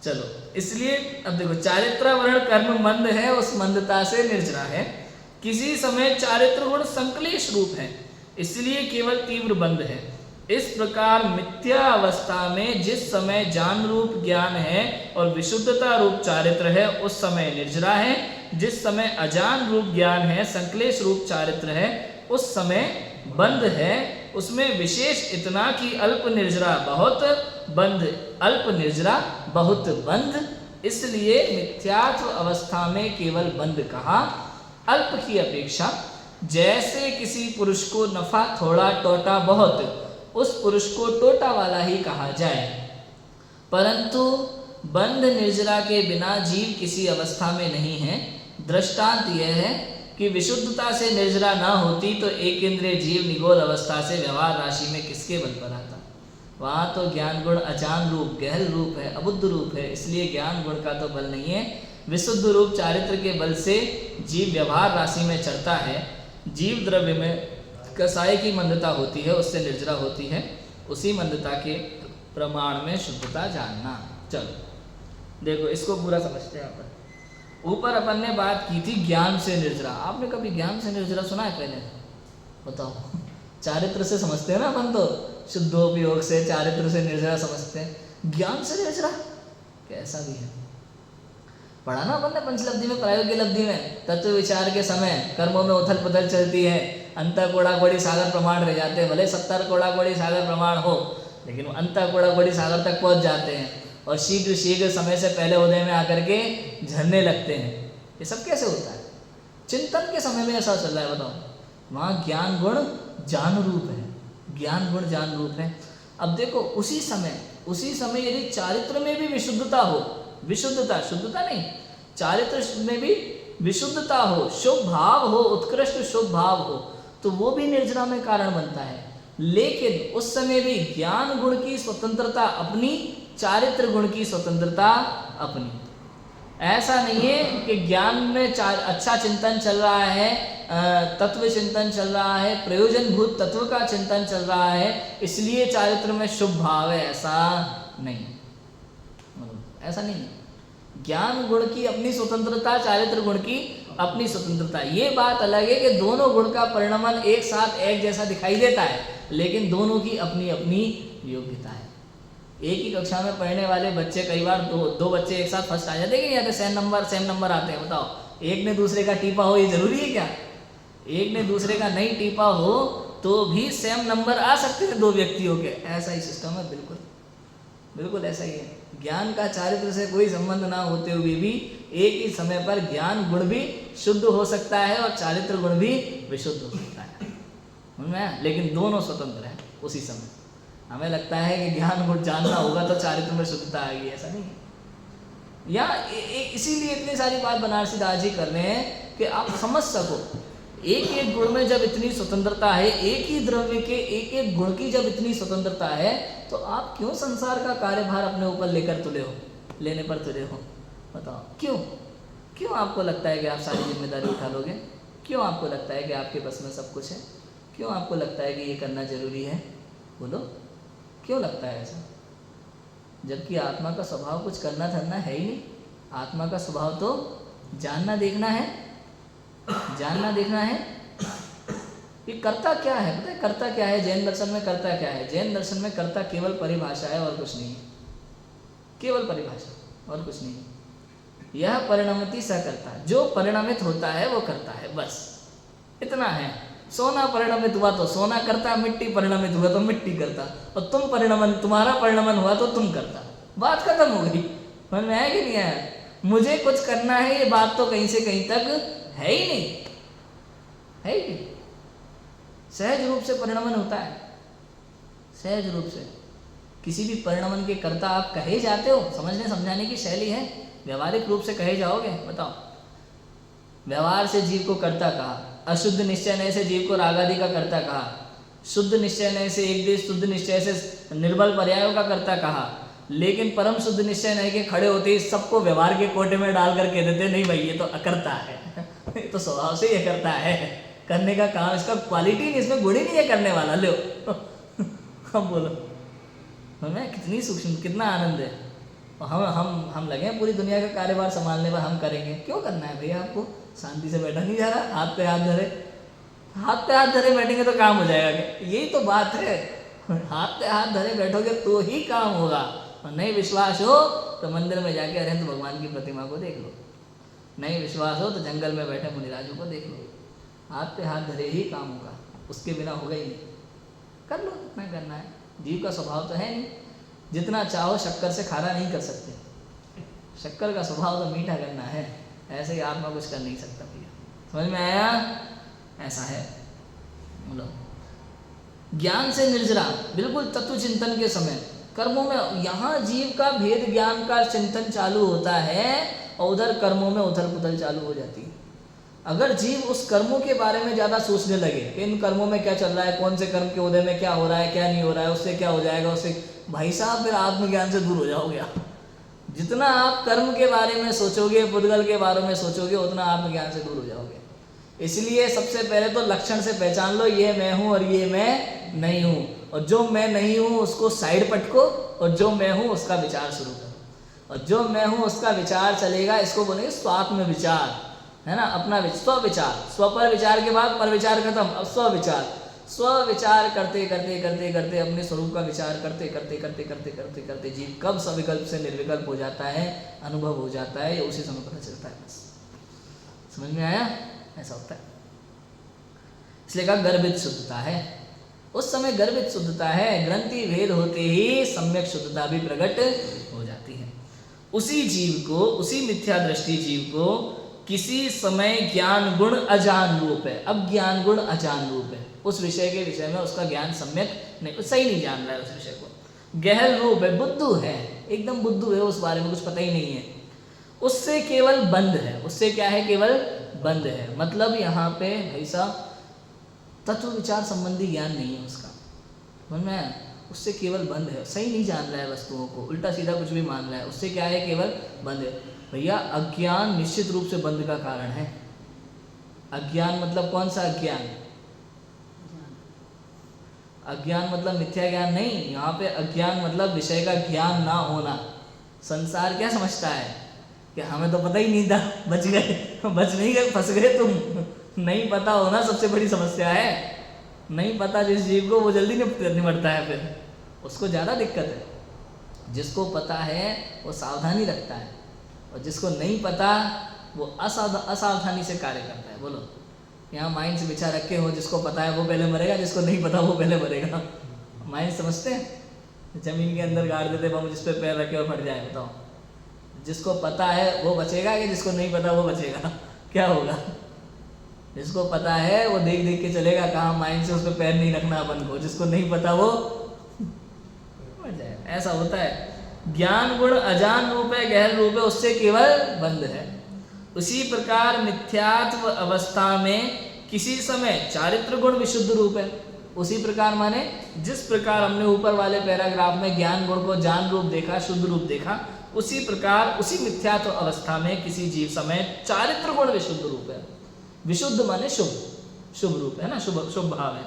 चलो, इसलिए अब देखो, चारित्रावरण कर्म मंद है, उस मंदता से निर्जरा है। किसी समय चारित्र गुण संक्लेश रूप है, इसलिए केवल तीव्र बंध है। इस प्रकार मिथ्या अवस्था में जिस समय जान रूप ज्ञान है और विशुद्धता रूप चारित्र है, उस समय निर्जरा है। जिस समय अजान रूप ज्ञान है, संक्लेश रूप चारित्र है, उस समय बंध है। उसमें विशेष इतना कि अल्प निर्जरा बहुत बंध, अल्प निर्जरा बहुत बंध। इसलिए मिथ्यात्व अवस्था में केवल बंध कहा। अल्प की अपेक्षा जैसे किसी पुरुष को नफा थोड़ा टोटा बहुत, उस पुरुष को टोटा वाला ही कहा जाए। परंतु बंध निर्जरा के बिना जीव किसी अवस्था में नहीं है। दृष्टांत यह है कि विशुद्धता से निर्जरा ना होती तो एक इंद्रिय जीव निगोल अवस्था से व्यवहार राशि में किसके बल पर आता? वहाँ तो ज्ञान गुण अजान रूप, गहल रूप है, अबुद्ध रूप है, इसलिए ज्ञान गुण का तो बल नहीं है। विशुद्ध रूप चारित्र के बल से जीव व्यवहार राशि में चढ़ता है। जीव द्रव्य में कसाय की मंदता होती है, उससे निर्जरा होती है। उसी मंदता के प्रमाण में शुद्धता जानना। चलो देखो, इसको पूरा समझते हैं। अपन ऊपर अपन ने बात की थी ज्ञान से निर्जरा। आपने कभी ज्ञान से निर्जरा सुना है पहले? बताओ। चारित्र से समझते हैं ना अपन, तो शुद्धोपयोग से चारित्र से निर्जरा समझते हैं। ज्ञान से निर्जरा कैसा भी है? पढ़ा ना अपन ने पंचलब्धि में, प्रायोगिक लब्धि में, तत्व विचार के समय कर्मों में उथल पुथल चलती है, अंत कोड़ा कोड़ी सागर प्रमाण रह जाते हैं। भले 70 कोड़ा कोड़ी सागर प्रमाण हो, लेकिन अंत कोड़ा कोड़ी सागर तक पहुंच जाते हैं और शीघ्र शीघ्र समय से पहले उदय में आकर के झरने लगते हैं। ये सब कैसे होता है? चिंतन के समय में ऐसा चल रहा है। बताओ, वहाँ ज्ञान गुण जान रूप है, ज्ञान गुण जान रूप है। अब देखो, उसी समय यदि चारित्र में भी विशुद्धता हो, विशुद्धता, शुद्धता नहीं, चारित्र में भी विशुद्धता हो, शुभ भाव हो, उत्कृष्ट शुभ भाव हो, तो वो भी निर्जरा में कारण बनता है। लेकिन उस समय भी ज्ञान गुण की स्वतंत्रता अपनी, चारित्र गुण की स्वतंत्रता अपनी। ऐसा नहीं है कि ज्ञान में अच्छा चिंतन चल रहा है, तत्व चिंतन चल रहा है, प्रयोजनभूत तत्व का चिंतन चल रहा है, इसलिए चारित्र में शुभ भाव है, ऐसा नहीं, ऐसा नहीं। ज्ञान गुण की अपनी स्वतंत्रता, चारित्र गुण की अपनी स्वतंत्रता। ये बात अलग है कि दोनों गुण का परिणमन एक साथ एक जैसा दिखाई देता है, लेकिन दोनों की अपनी अपनी योग्यता है। एक ही कक्षा में पढ़ने वाले बच्चे, कई बार दो बच्चे एक साथ फर्स्ट आ जाते हैं कि नहीं आते, सेम नंबर आते हैं। बताओ, एक ने दूसरे का टीपा हो, ये जरूरी है क्या? एक ने दूसरे का नहीं टीपा हो तो भी सेम नंबर आ सकते हैं दो व्यक्तियों के। ऐसा ही सिस्टम है, बिल्कुल बिल्कुल ऐसा ही है। ज्ञान का चारित्र से कोई संबंध ना होते हुए भी एक ही समय पर ज्ञान गुण भी शुद्ध हो सकता है और चारित्र गुण भी विशुद्ध हो सकता है, लेकिन दोनों स्वतंत्र हैं उसी समय। हमें लगता है कि ज्ञान गुण जानना होगा तो चारित्र में शुद्धता आएगी, ऐसा नहीं है। या इसीलिए इतनी सारी बात बनारसी दास जी कर रहे हैं कि आप समझ सको, एक एक गुण में जब इतनी स्वतंत्रता है, एक ही द्रव्य के एक एक गुण की जब इतनी स्वतंत्रता है, तो आप क्यों संसार का कार्यभार अपने ऊपर लेने पर तुले हो? बताओ, क्यों आपको लगता है कि आप सारी जिम्मेदारी उठा लोगे? क्यों आपको लगता है कि आपके बस में सब कुछ है? क्यों आपको लगता है कि ये करना जरूरी है? बोलो, क्यों लगता है ऐसा? जबकि आत्मा का स्वभाव कुछ करना धरना है ही नहीं। आत्मा का स्वभाव तो जानना देखना है, जानना देखना है। ये कर्ता क्या है? पता है कर्ता क्या है? जैन दर्शन में कर्ता क्या है? जैन दर्शन में कर्ता केवल परिभाषा है और कुछ नहीं है, केवल परिभाषा और कुछ नहीं है। यह परिणमति सकर्ता, जो परिणमित होता है वो करता है, बस इतना है। सोना परिणमित हुआ तो सोना करता, मिट्टी परिणमित हुआ तो मिट्टी करता, और तुम्हारा परिणमन हुआ तो तुम करता। बात खत्म हो गई। समझ में आया कि नहीं आया? मुझे कुछ करना है, ये बात तो कहीं से कहीं तक है ही नहीं, है ही नहीं। सहज रूप से परिणमन होता है, सहज रूप से। किसी भी परिणमन के कर्ता आप कहे जाते हो, समझने समझाने की शैली है। व्यवहारिक रूप से कहे जाओगे? बताओ, व्यवहार से जीव को कर्ता कहा, अशुद्ध निश्चय नय से जीव को रागादि का कर्ता कहा, शुद्ध निश्चय नय से एक देश शुद्ध निश्चय से निर्बल पर्यायों का कर्ता कहा, लेकिन परम शुद्ध निश्चय नय के खड़े होते ही सबको व्यवहार के कोटे में डाल करके देते, नहीं भाई ये तो अकर्ता है, ये तो स्वभाव से ये करता है, करने का काम, इसका क्वालिटी नहीं, इसमें गुण ही नहीं है करने वाला। लो हम बोलो, हमें कितनी सूक्ष्म, कितना आनंद है। हम लगे हैं पूरी दुनिया का कार्यभार संभालने पर, हम करेंगे। क्यों करना है भैया? आपको शांति से बैठा नहीं जा रहा? हाथ पे हाथ धरे बैठेंगे तो काम हो जाएगा क्या? यही तो बात है। हाथ पे हाथ धरे बैठोगे तो ही काम होगा, और नहीं विश्वास हो तो मंदिर में जाके अरहंत भगवान की प्रतिमा को देख लो, नहीं विश्वास हो तो जंगल में बैठे मुनिराजों को देख लो। हाथ पे हाथ धरे ही काम होगा, उसके बिना होगा ही नहीं। कर लो जितना करना है। जीव का स्वभाव तो है नहीं, जितना चाहो शक्कर से खारा नहीं कर सकते। शक्कर का स्वभाव तो मीठा करना है, ऐसे ही आत्मा कुछ कर नहीं सकता भैया। समझ में आया? ऐसा है। बोलो, ज्ञान से निर्जरा, बिल्कुल तत्व चिंतन के समय कर्मों में, यहाँ जीव का भेद ज्ञान का चिंतन चालू होता है और उधर कर्मों में उथल पुथल चालू हो जाती है। अगर जीव उस कर्मों के बारे में ज़्यादा सोचने लगे कि इन कर्मों में क्या चल रहा है, कौन से कर्म के उदय में क्या हो रहा है, क्या नहीं हो रहा है, उससे क्या हो जाएगा, उससे, भाई साहब फिर आत्मज्ञान से दूर हो जाओगे आप। जितना आप कर्म के बारे में सोचोगे, पुद्गल के बारे में सोचोगे, उतना आत्मज्ञान से दूर हो जाओगे। इसलिए सबसे पहले तो लक्षण से पहचान लो, ये मैं हूँ और ये मैं नहीं हूँ, और जो मैं नहीं हूँ उसको साइड पटको, और जो मैं हूँ उसका विचार शुरू करो। और जो मैं हूँ उसका विचार चलेगा, इसको बोलेंगे स्वात्म विचार, है ना, अपना स्व विचार। स्व पर विचार के बाद पर विचार खत्म, अब स्व विचार। स्व विचार करते करते करते करते अपने स्वरूप का विचार करते करते करते करते करते करते जीव कब सविकल्प से निर्विकल्प हो जाता है, अनुभव हो जाता है, ये उसी समय पता चलता है। बस समझ में आया? ऐसा होता है। इसलिए कहा गर्भित शुद्धता है, उस समय गर्भित शुद्धता है, ग्रंथि भेद होते ही सम्यक शुद्धता भी प्रकट हो जाती है। उसी जीव को, उसी मिथ्या दृष्टि जीव को किसी समय ज्ञान गुण अजान रूप है। अब ज्ञान गुण अजान रूप है, उस विषय के विषय में उसका ज्ञान सम्यक नहीं, सही नहीं जान रहा है उस विषय को। गहल रूप है, बुद्धू है, एकदम बुद्धू है, उस बारे में कुछ पता ही नहीं है, उससे केवल बंद है। उससे क्या है? केवल बंद है। मतलब यहाँ पे भाई साहब तत्व विचार संबंधी ज्ञान नहीं है उसका, समझ में आया? उससे केवल बंद है, सही नहीं जान रहा है वस्तुओं को, उल्टा सीधा कुछ भी मान रहा है। उससे क्या है? केवल बंद है। भैया अज्ञान निश्चित रूप से बंद का कारण है। अज्ञान मतलब कौन सा अज्ञान? अज्ञान मतलब मिथ्या ज्ञान नहीं, यहाँ पे अज्ञान मतलब विषय का ज्ञान ना होना। संसार क्या समझता है कि हमें तो पता ही नहीं था, बच गए, बच नहीं गए, फंस गए तुम। नहीं पता होना सबसे बड़ी समस्या है। नहीं पता जिस जीव को वो जल्दी निपटता है, फिर उसको ज़्यादा दिक्कत है। जिसको पता है वो सावधानी रखता है, और जिसको नहीं पता वो असावधानी से कार्य करता है। बोलो, यहाँ माइंड से बिछा रखे हो, जिसको पता है वो पहले मरेगा, जिसको नहीं पता वो पहले मरेगा। माइंड समझते हैं? जमीन के अंदर गाड़ देते बम, जिस पे पैर रखे और मर जाए। बताओ, जिसको पता है वो बचेगा कि जिसको नहीं पता वो बचेगा? क्या होगा? जिसको पता है वो देख देख के चलेगा कहाँ माइंड से उस पर पैर नहीं रखना अपन को, जिसको नहीं पता वो मर जाए। ऐसा होता है। ज्ञान गुण अजान रूप है, गहन रूप है, उससे केवल बंद है। उसी प्रकार मिथ्यात्व अवस्था में किसी समय चारित्र गुण विशुद्ध रूप है। उसी प्रकार माने जिस प्रकार हमने ऊपर वाले पैराग्राफ में ज्ञान गुण को जान रूप देखा, शुद्ध रूप देखा, उसी प्रकार उसी मिथ्यात्व अवस्था में किसी जीव समय चारित्र गुण विशुद्ध रूप है। विशुद्ध माने शुभ, शुभ रूप है ना, शुभ शुभ भाव है।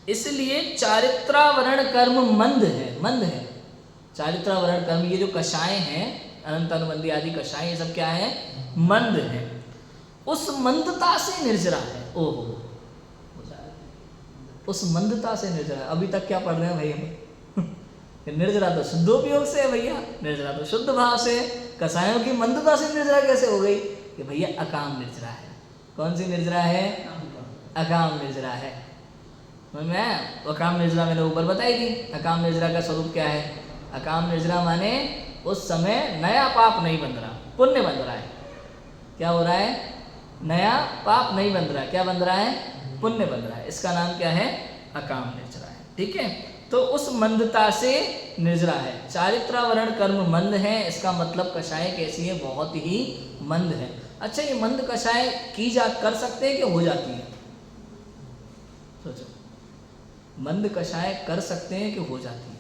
इसलिए चारित्रावरण कर्म मंद है, मंद है। चारित्रावरण कर्म, ये जो कषाय हैं, अनंत अनुबंधी आदि कषाय, ये सब क्या है? मंद है। उस मंदता से निर्जरा है। ओहो, उस मंदता से निर्जरा है। अभी तक क्या पढ़ रहे हैं भाई हम? निर्जरा तो शुद्धोपयोग से है भैया, निर्जरा तो शुद्ध भाव से। कषायों की मंदता से निर्जरा कैसे हो गई? कि भैया अकाम निर्जरा है। कौन सी निर्जरा है? अकाम निर्जरा है। मैं अकाम निर्जरा मैंने ऊपर बताई थी। अकाम निर्जरा का स्वरूप क्या है? अकाम निर्जरा माने उस समय नया पाप नहीं बन रहा, पुण्य बन रहा है। क्या हो रहा है? नया पाप नहीं बन रहा, क्या बन रहा है? पुण्य बन रहा है। इसका नाम क्या है? अकाम निर्जरा है। ठीक है, तो उस मंदता से निर्जरा है। चारित्रावरण कर्म मंद है, इसका मतलब कषाय कैसी है? बहुत ही मंद है। अच्छा, ये मंद कषाय की जा कर सकते हैं कि हो जाती है? सोचो, मंद कषाय कर सकते हैं कि हो जाती है?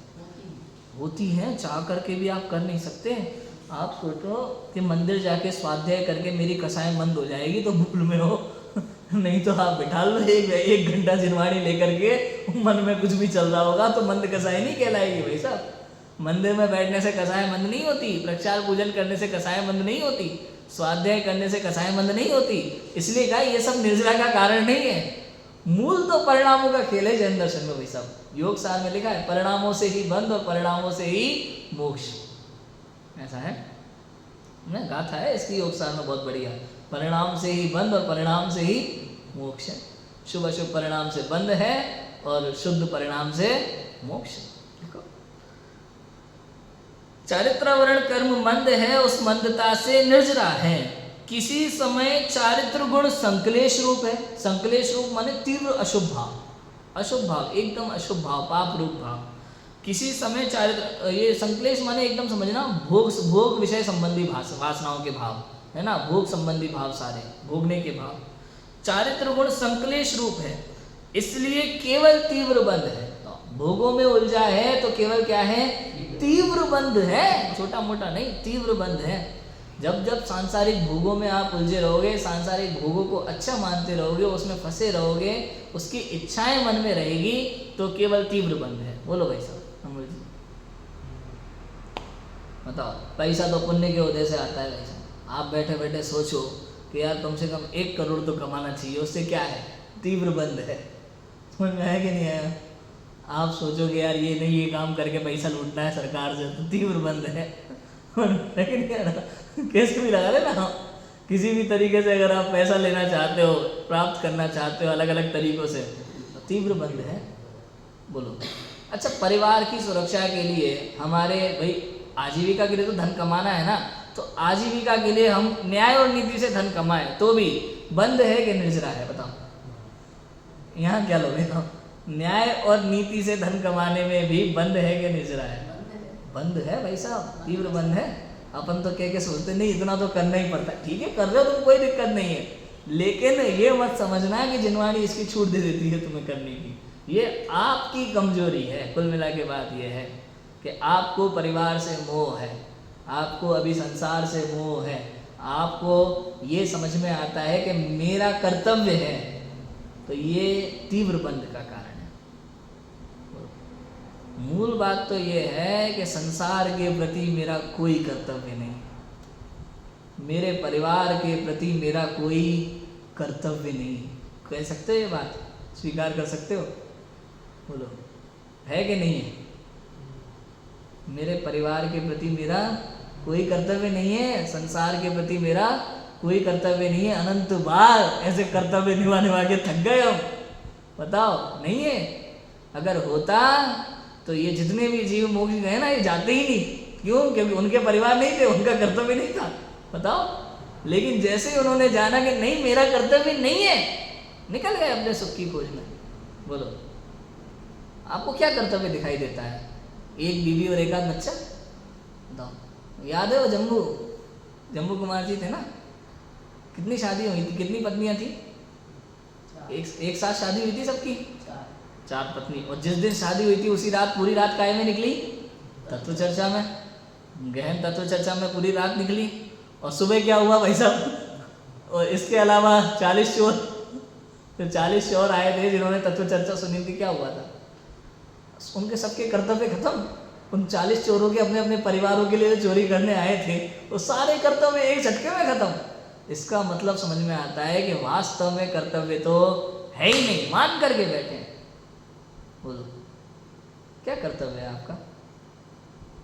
होती है, चाह करके भी आप कर नहीं सकते। आप सोचो कि मंदिर जाके स्वाध्याय करके मेरी कषाय मंद हो जाएगी तो भूल में हो, नहीं तो आप बिठा लो एक घंटा जिनवाणी लेकर के, मन में कुछ भी चल रहा होगा तो मंद कषाय नहीं कहलाएगी भाई साहब। मंदिर में बैठने से कषाय मंद नहीं होती, प्रक्षाल पूजन करने से कषाय मंद नहीं होती, स्वाध्याय करने से कषाय मंद नहीं होती। इसलिए कहा ये सब निर्जरा का कारण नहीं है। मूल तो परिणामों का खेल है जैन दर्शन में भाई साहब। योग सार में लिखा है परिणामों से ही बंध और परिणामों से ही मोक्ष। ऐसा है ना, गाथा है इसकी योग सार में बहुत बढ़िया। परिणाम से ही बंध और परिणाम से ही मोक्ष है। शुभ अशुभ परिणाम से बंध है और शुद्ध परिणाम से मोक्ष। चारित्रावरण कर्म मंद है, उस मंदता से निर्जरा है। किसी समय चारित्र गुण संकलेश रूप है। संकलेश रूप माने तीव्र अशुभ भाव, अशुभ भाव, एकदम अशुभ भाव, पाप रूप भाव। किसी समय चारित्र, ये संकलेश माने एकदम समझना भोग विषय संबंधी वासनाओं के भाव है ना, भोग संबंधी भाव, सारे भोगने के भाव। चारित्र गुण संकलेश रूप है, इसलिए केवल तीव्र बंध है। तो भोगों में उलझा है तो केवल क्या है? तीव्र बंध है, छोटा मोटा नहीं, तीव्र बंध है। जब जब सांसारिक भोगों में आप उलझे रहोगे, सांसारिक भोगों को अच्छा मानते रहोगे, उसमें फंसे रहोगे, उसकी इच्छाएं मन में रहेगी, तो केवल तीव्र बंध है। बोलो भाई साहब, अमृत जी बताओ। पैसा तो पुण्य के उदय से आता है भाई साहब। आप बैठे बैठे सोचो कि यार कम से कम 1 करोड़ तो कमाना चाहिए, उससे क्या है? तीव्र बंध है। समझ में आया कि नहीं आया? आप सोचोगे यार ये नहीं, ये काम करके पैसा लूटना है सरकार से, तो तीव्र बंद है। लेकिन केस भी लगा लेना, किसी भी तरीके से अगर आप पैसा लेना चाहते हो, प्राप्त करना चाहते हो अलग अलग तरीकों से, तो तीव्र बंद है। बोलो। अच्छा, परिवार की सुरक्षा के लिए हमारे भाई आजीविका के लिए तो धन कमाना है ना, तो आजीविका के लिए हम न्याय और नीति से धन कमाए तो भी बंद है कि निर्जरा है? बताओ यहाँ क्या लोगे हम? न्याय और नीति से धन कमाने में भी बंद है कि निर्जरा है? बंद है भाई साहब, तीव्र बंद है। अपन तो कह के सोचते नहीं इतना तो करना ही पड़ता है। ठीक है, कर रहे हो तुम, कोई दिक्कत नहीं है, लेकिन ये मत समझना कि जिनवाणी इसकी छूट दे देती है तुम्हें करने की। ये आपकी कमजोरी है। कुल मिला के बात ये है कि आपको परिवार से मोह है, आपको अभी संसार से मोह है, आपको ये समझ में आता है कि मेरा कर्तव्य है, तो ये तीव्र बंध का कारण है। मूल बात तो ये है कि संसार के प्रति मेरा कोई कर्तव्य नहीं, मेरे परिवार के प्रति मेरा कोई कर्तव्य नहीं। कह सकते हो ये बात? स्वीकार कर सकते हो? बोलो, है कि नहीं है? मेरे परिवार के प्रति मेरा कोई कर्तव्य नहीं है, संसार के प्रति मेरा कोई कर्तव्य नहीं है। अनंत बार ऐसे कर्तव्य निभा निभा के थक गए हम, बताओ नहीं है? अगर होता तो ये जितने भी जीव मोक्ष गए ना, ये जाते ही नहीं। क्यों? क्योंकि उनके परिवार नहीं थे, उनका कर्तव्य नहीं था। बताओ। लेकिन जैसे ही उन्होंने जाना कि नहीं मेरा कर्तव्य नहीं है, निकल गए अपने सुख की खोज में। बोलो, आपको क्या कर्तव्य दिखाई देता है? एक बीवी और एक आध बच्चा? बताओ। याद है वो जम्बू कुमार जी थे ना, कितनी शादी हुई थी, कितनी पत्नियां थी? एक साथ शादी हुई थी सबकी, 4 पत्नी। और जिस दिन शादी हुई थी उसी रात पूरी रात काय में निकली? तत्व चर्चा में, गहन तत्व चर्चा में पूरी रात निकली। और सुबह क्या हुआ भाई साहब? और इसके अलावा 40 चोर, तो 40 चोर आए थे जिन्होंने तत्व चर्चा सुनी थी। क्या हुआ था? उनके सबके कर्तव्य खत्म। उन 40 चोरों के अपने अपने परिवारों के लिए चोरी करने आए थे, वो सारे कर्तव्य एक झटके में खत्म। इसका मतलब समझ में आता है कि वास्तव में कर्तव्य तो है ही नहीं, मान करके बैठे हैं। बोलो, क्या कर्तव्य है आपका?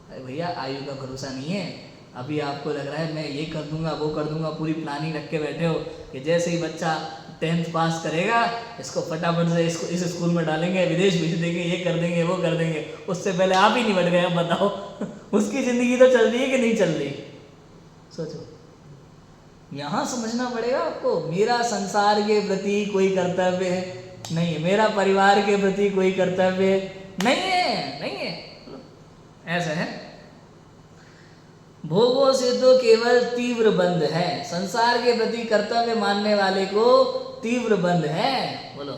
अरे भैया, आयु का भरोसा नहीं है। अभी आपको लग रहा है मैं ये कर दूंगा वो कर दूंगा, पूरी प्लानिंग रख के बैठे हो कि जैसे ही बच्चा 10th पास करेगा इसको फटाफट से इसको इस स्कूल में डालेंगे, विदेश भेज देंगे, ये कर देंगे वो कर देंगे। उससे पहले आप ही निपट गए। अब बताओ उसकी जिंदगी तो चल रही है कि नहीं चल रही? सोचो, यहाँ समझना पड़ेगा आपको। मेरा संसार के प्रति कोई कर्तव्य नहीं है, मेरा परिवार के प्रति कोई कर्तव्य नहीं है, नहीं है। ऐसा है। भोगों से तो केवल तीव्र बंध है, संसार के प्रति कर्तव्य मानने वाले को तीव्र बंध है। बोलो।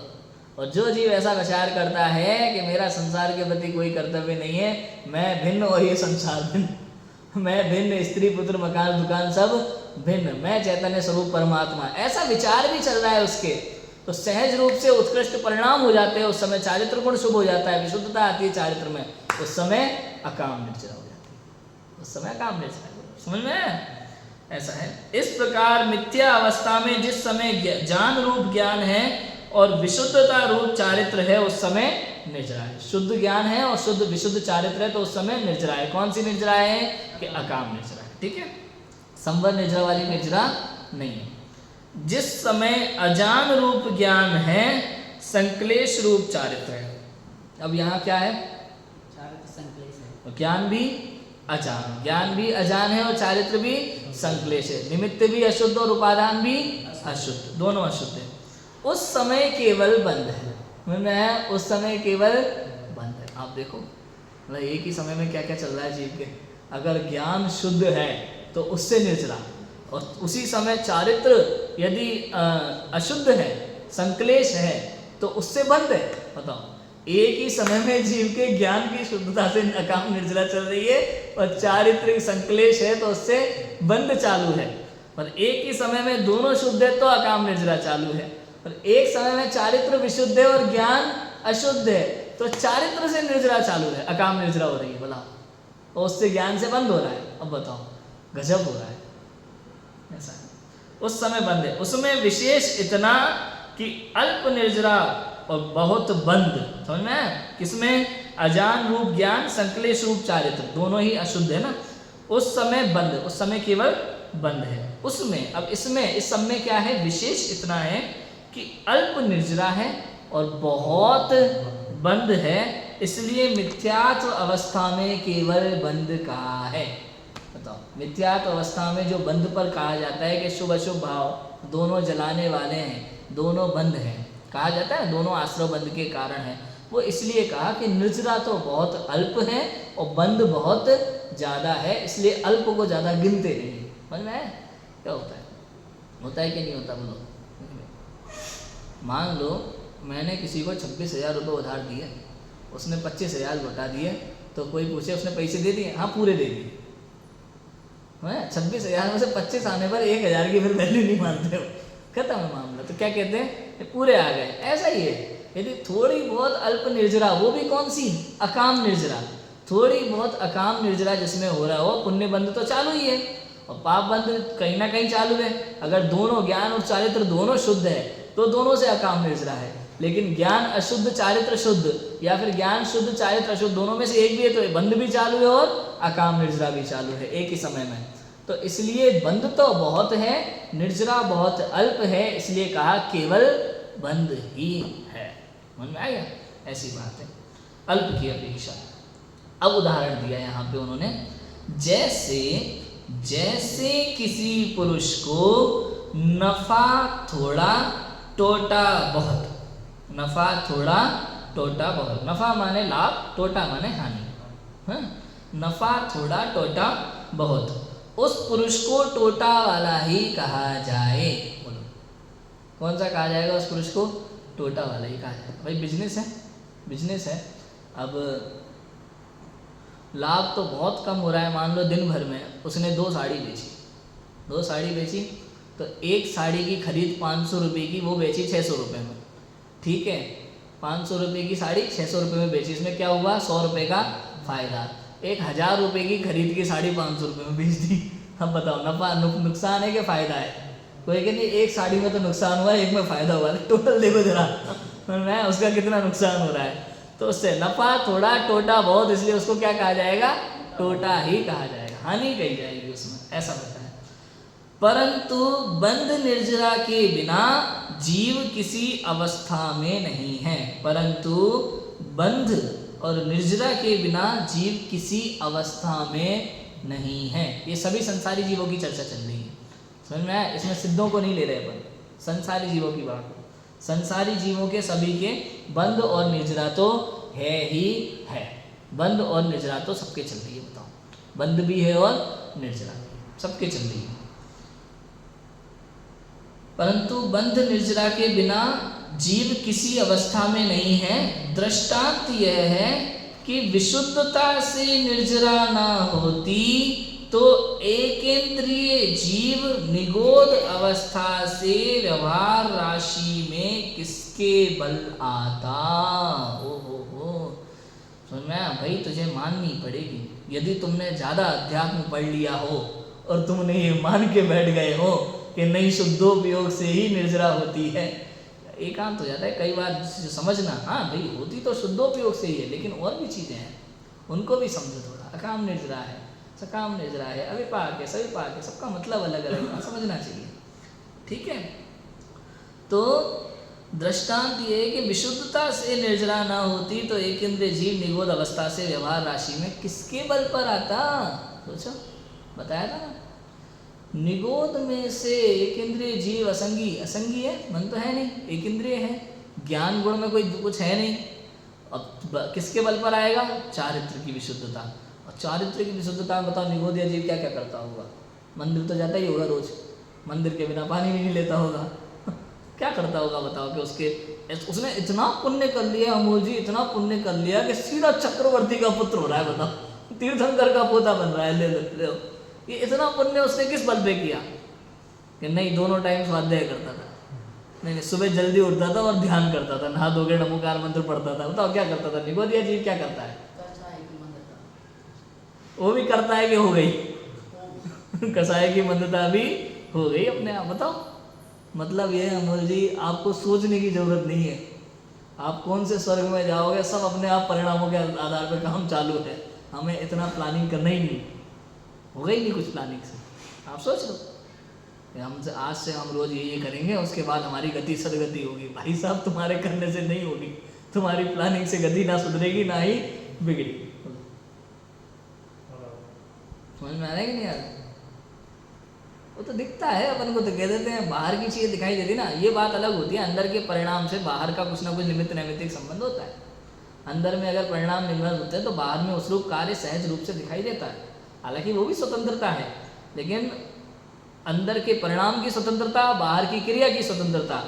और जो जीव ऐसा विचार करता है कि मेरा संसार के प्रति कोई कर्तव्य नहीं है, मैं भिन्न और ये संसार भिन्न, मैं भिन्न, स्त्री पुत्र मकान दुकान सब भिन्न, मैं चैतन्य स्वरूप परमात्मा, ऐसा विचार भी चल रहा है उसके, तो सहज रूप से उत्कृष्ट परिणाम हो जाते हैं। उस समय चारित्र गुण शुभ हो जाता है, विशुद्धता आती है चारित्र में। उस समय अकाम निर्जरा हो जाती है, उस समय अकाम निर्जरा। समझ में? ऐसा है। इस प्रकार मिथ्या अवस्था में जिस समय जान रूप ज्ञान है और विशुद्धता रूप चारित्र है, उस समय निर्जरा है। शुद्ध ज्ञान है और शुद्ध विशुद्ध चारित्र है, तो उस समय निर्जरा है। कौन सी निर्जरा है? कि अकाम निर्जरा है। ठीक है, संवर निर्जरा वाली निर्जरा नहीं है। जिस समय अजान रूप ज्ञान है, संक्लेश रूप चारित्र है। अब यहाँ क्या है? संक्लेश है। ज्ञान भी अजान, ज्ञान भी अजान है और चारित्र भी संक्लेश है। निमित्त भी अशुद्ध और उपादान भी अशुद्ध, दोनों अशुद्ध है। उस समय केवल बंध है। मैं उस समय केवल बंध है। आप देखो मतलब एक ही समय में क्या क्या चल रहा है जीव के। अगर ज्ञान शुद्ध है तो उससे निर्जरा, और उसी समय चारित्र यदि अशुद्ध है, संक्लेश है, तो उससे बंध है। बताओ, एक ही समय में जीव के ज्ञान की शुद्धता से अकाम निर्जरा चल रही है और चारित्रिक संक्लेश है तो उससे बंध चालू है। और एक ही समय में दोनों शुद्ध है तो अकाम निर्जरा चालू है। और एक समय में चारित्र विशुद्ध है और ज्ञान अशुद्ध है तो चारित्र से निर्जरा चालू है, अकाम निर्जरा हो रही है। बोला, और उससे ज्ञान से बंद हो रहा है। अब बताओ, गजब हो रहा है। ऐसा है। उस समय बंद है। उसमें विशेष इतना कि अल्प निर्जरा और बहुत बंद, समझ में आया? किसमें? अजान रूप ज्ञान, संकलेश रूप चारित्र, दोनों ही अशुद्ध है ना। उस समय बंद, उस समय केवल बंद है उसमें। अब इसमें, इस सब में क्या है? विशेष इतना है कि अल्प निर्जरा है और बहुत बंद है, इसलिए मिथ्यात्व अवस्था में केवल बंद कहा है। बताओ, मिथ्यात्व अवस्था में जो बंद पर कहा जाता है कि शुभ अशुभ भाव दोनों जलाने वाले हैं, दोनों बंद हैं, कहा जाता है दोनों आश्रव बंद के कारण है, वो इसलिए कहा कि निर्जरा तो बहुत अल्प है और बंद बहुत ज़्यादा है, इसलिए अल्प को ज़्यादा गिनते नहीं। समझ में आया? क्या होता है? होता है कि नहीं होता? बोलो। मान लो मैंने किसी को 26,000 रुपये उधार दिए, उसने 25,000 लौटा दिए, तो कोई पूछे उसने पैसे दे दिए? हाँ, पूरे दे दिए। 26,000 में से 25 आने पर 1,000 की फिर वैल्यू नहीं मानते हो, खत्म है मामला। तो क्या कहते हैं? पूरे आ गए। ऐसा ही है, यदि थोड़ी बहुत अल्प निर्जरा, वो भी कौन सी? अकाम निर्जरा, थोड़ी बहुत अकाम निर्जरा जिसमें हो रहा हो, पुण्य बंद तो चालू ही है और पाप बंद कहीं ना कहीं चालू है। अगर दोनों ज्ञान और चारित्र दोनों शुद्ध है तो दोनों से अकाम निर्जरा है, लेकिन ज्ञान अशुद्ध चारित्र शुद्ध, या फिर ज्ञान शुद्ध चारित्र अशुद्ध, दोनों में से एक भी है तो बंद भी चालू है और अकाम निर्जरा भी चालू है एक ही समय में। तो इसलिए बंद तो बहुत है, निर्जरा बहुत अल्प है, इसलिए कहा केवल बंद ही है। समझ में आया? ऐसी बात है अल्प की अपेक्षा। अब उदाहरण दिया यहाँ पे उन्होंने, जैसे किसी पुरुष को नफा थोड़ा टोटा बहुत, नफा थोड़ा टोटा बहुत, नफा माने लाभ, टोटा माने हानि, हाँ? नफा थोड़ा टोटा बहुत, उस पुरुष को टोटा वाला ही कहा जाए। बोलो, कौन सा कहा जाएगा? उस पुरुष को टोटा वाला ही कहा जाएगा। भाई बिजनेस है, बिजनेस है, अब लाभ तो बहुत कम हो रहा है। मान लो दिन भर में उसने 2 साड़ी बेची, 2 साड़ी बेची, तो एक साड़ी की खरीद 500 रुपये की, वो बेची 600 रुपये में, ठीक है? 500 रुपये की साड़ी 600 रुपये में बेची, इसमें क्या हुआ? 100 रुपये का फ़ायदा। 1,000 रुपये की खरीद की साड़ी 500 रुपये में बेच दी। अब बताओ नफा नुकसान है कि फ़ायदा है? कोई कि नहीं, एक साड़ी में तो नुकसान हुआ, एक में फ़ायदा हुआ, टोटल देखो जरा मैं उसका कितना नुकसान हो रहा है। तो उससे नफा थोड़ा टोटा बहुत, इसलिए उसको क्या कहा जाएगा? टोटा ही कहा जाएगा, हानि कही जाएगी उसमें, ऐसा होता है। परंतु बंद निर्जरा के बिना जीव किसी अवस्था में नहीं है, परंतु बंध और निर्जरा के बिना जीव किसी अवस्था में नहीं है। ये सभी संसारी जीवों की चर्चा चल रही है, समझ में आया? इसमें सिद्धों को नहीं ले रहे अपन, संसारी जीवों की बात। संसारी जीवों के सभी के बंध और निर्जरा तो है ही है, बंध और निर्जरा तो सबके चल रही है। बताओ, बंध भी है और निर्जरा भी है, सबके चल रही है। परंतु बंध निर्जरा के बिना जीव किसी अवस्था में नहीं है। दृष्टांत यह है कि विशुद्धता से निर्जरा ना होती तो एकेंद्रिय जीव निगोद अवस्था से व्यवहार राशि में किसके बल आता? हो समझ में आया? भाई तुझे माननी पड़ेगी, यदि तुमने ज़्यादा अध्यात्म पढ़ लिया हो और तुमने ये मान के बैठ गए हो कि नहीं शुद्धोपयोग से ही निर्जरा होती है, एकांत हो जाता है कई बार समझना। हाँ भाई होती तो शुद्धोपयोग से ही है, लेकिन और भी चीज़ें हैं, उनको भी समझो थोड़ा। अकाम निर्जरा है, सकाम निर्जरा है, अविपाक है, सविपाक है, सबका मतलब अलग अलग है, समझना चाहिए, ठीक है? तो दृष्टांत ये है कि विशुद्धता से निर्जरा ना होती तो एकेंद्रिय जीव निगोद अवस्था से व्यवहार राशि में किसके बल पर आता? सोचो, बताया था ना, निगोद में से एकेंद्रिय जीव असंगी, असंगी है, मन तो है नहीं, एकेंद्रिय है, ज्ञान गुण में कोई कुछ है नहीं। अब किसके बल पर आएगा? चारित्र की विशुद्धता। और चारित्र की विशुद्धता में बताओ निगोदीय जीव क्या क्या करता होगा? मंदिर तो जाता ही होगा रोज, मंदिर के बिना पानी भी नहीं लेता होगा क्या करता होगा बताओ? कि उसने इतना पुण्य कर लिया, अमोल जी इतना पुण्य कर लिया कि सीधा चक्रवर्ती का पुत्र हो रहा है। बताओ, तीर्थंकर का पोता बन रहा है। ले ये इतना पुण्य उसने किस बल पे किया? कि नहीं दोनों टाइम स्वाध्याय करता था, नहीं सुबह जल्दी उठता था और ध्यान करता था, नहा धोकर नमोकार मंत्र पढ़ता था। बताओ क्या करता था? निगोदिया जीव क्या करता है? वो भी करता है कि हो गई कसाय की मंदता भी हो गई अपने आप। बताओ, मतलब ये है अमोल जी, आपको सोचने की जरूरत नहीं है, आप कौन से स्वर्ग में जाओगे, सब अपने आप परिणामों के आधार पर काम चालू है। हमें इतना प्लानिंग करना ही नहीं, होगा ही नहीं कुछ प्लानिंग से। आप सोच लो हमसे आज से हम रोज ये करेंगे, उसके बाद हमारी गति सदगति होगी। भाई साहब तुम्हारे करने से नहीं होगी, तुम्हारी प्लानिंग से गति ना सुधरेगी ना ही बिगड़ेगी। समझ में आ रहा है कि नहीं आ रहा? वो तो दिखता है, अपन को तो कह देते हैं बाहर की चीज़ दिखाई देती ना, ये बात अलग होती है। अंदर के परिणाम से बाहर का कुछ ना कुछ निमित्त नैमित्तिक संबंध होता है। अंदर में अगर परिणाम निम्न होते हैं तो बाहर में उस रूप कार्य सहज रूप से दिखाई देता है। हालांकि वो भी स्वतंत्रता है, लेकिन अंदर के परिणाम की स्वतंत्रता, बाहर की क्रिया की स्वतंत्रता,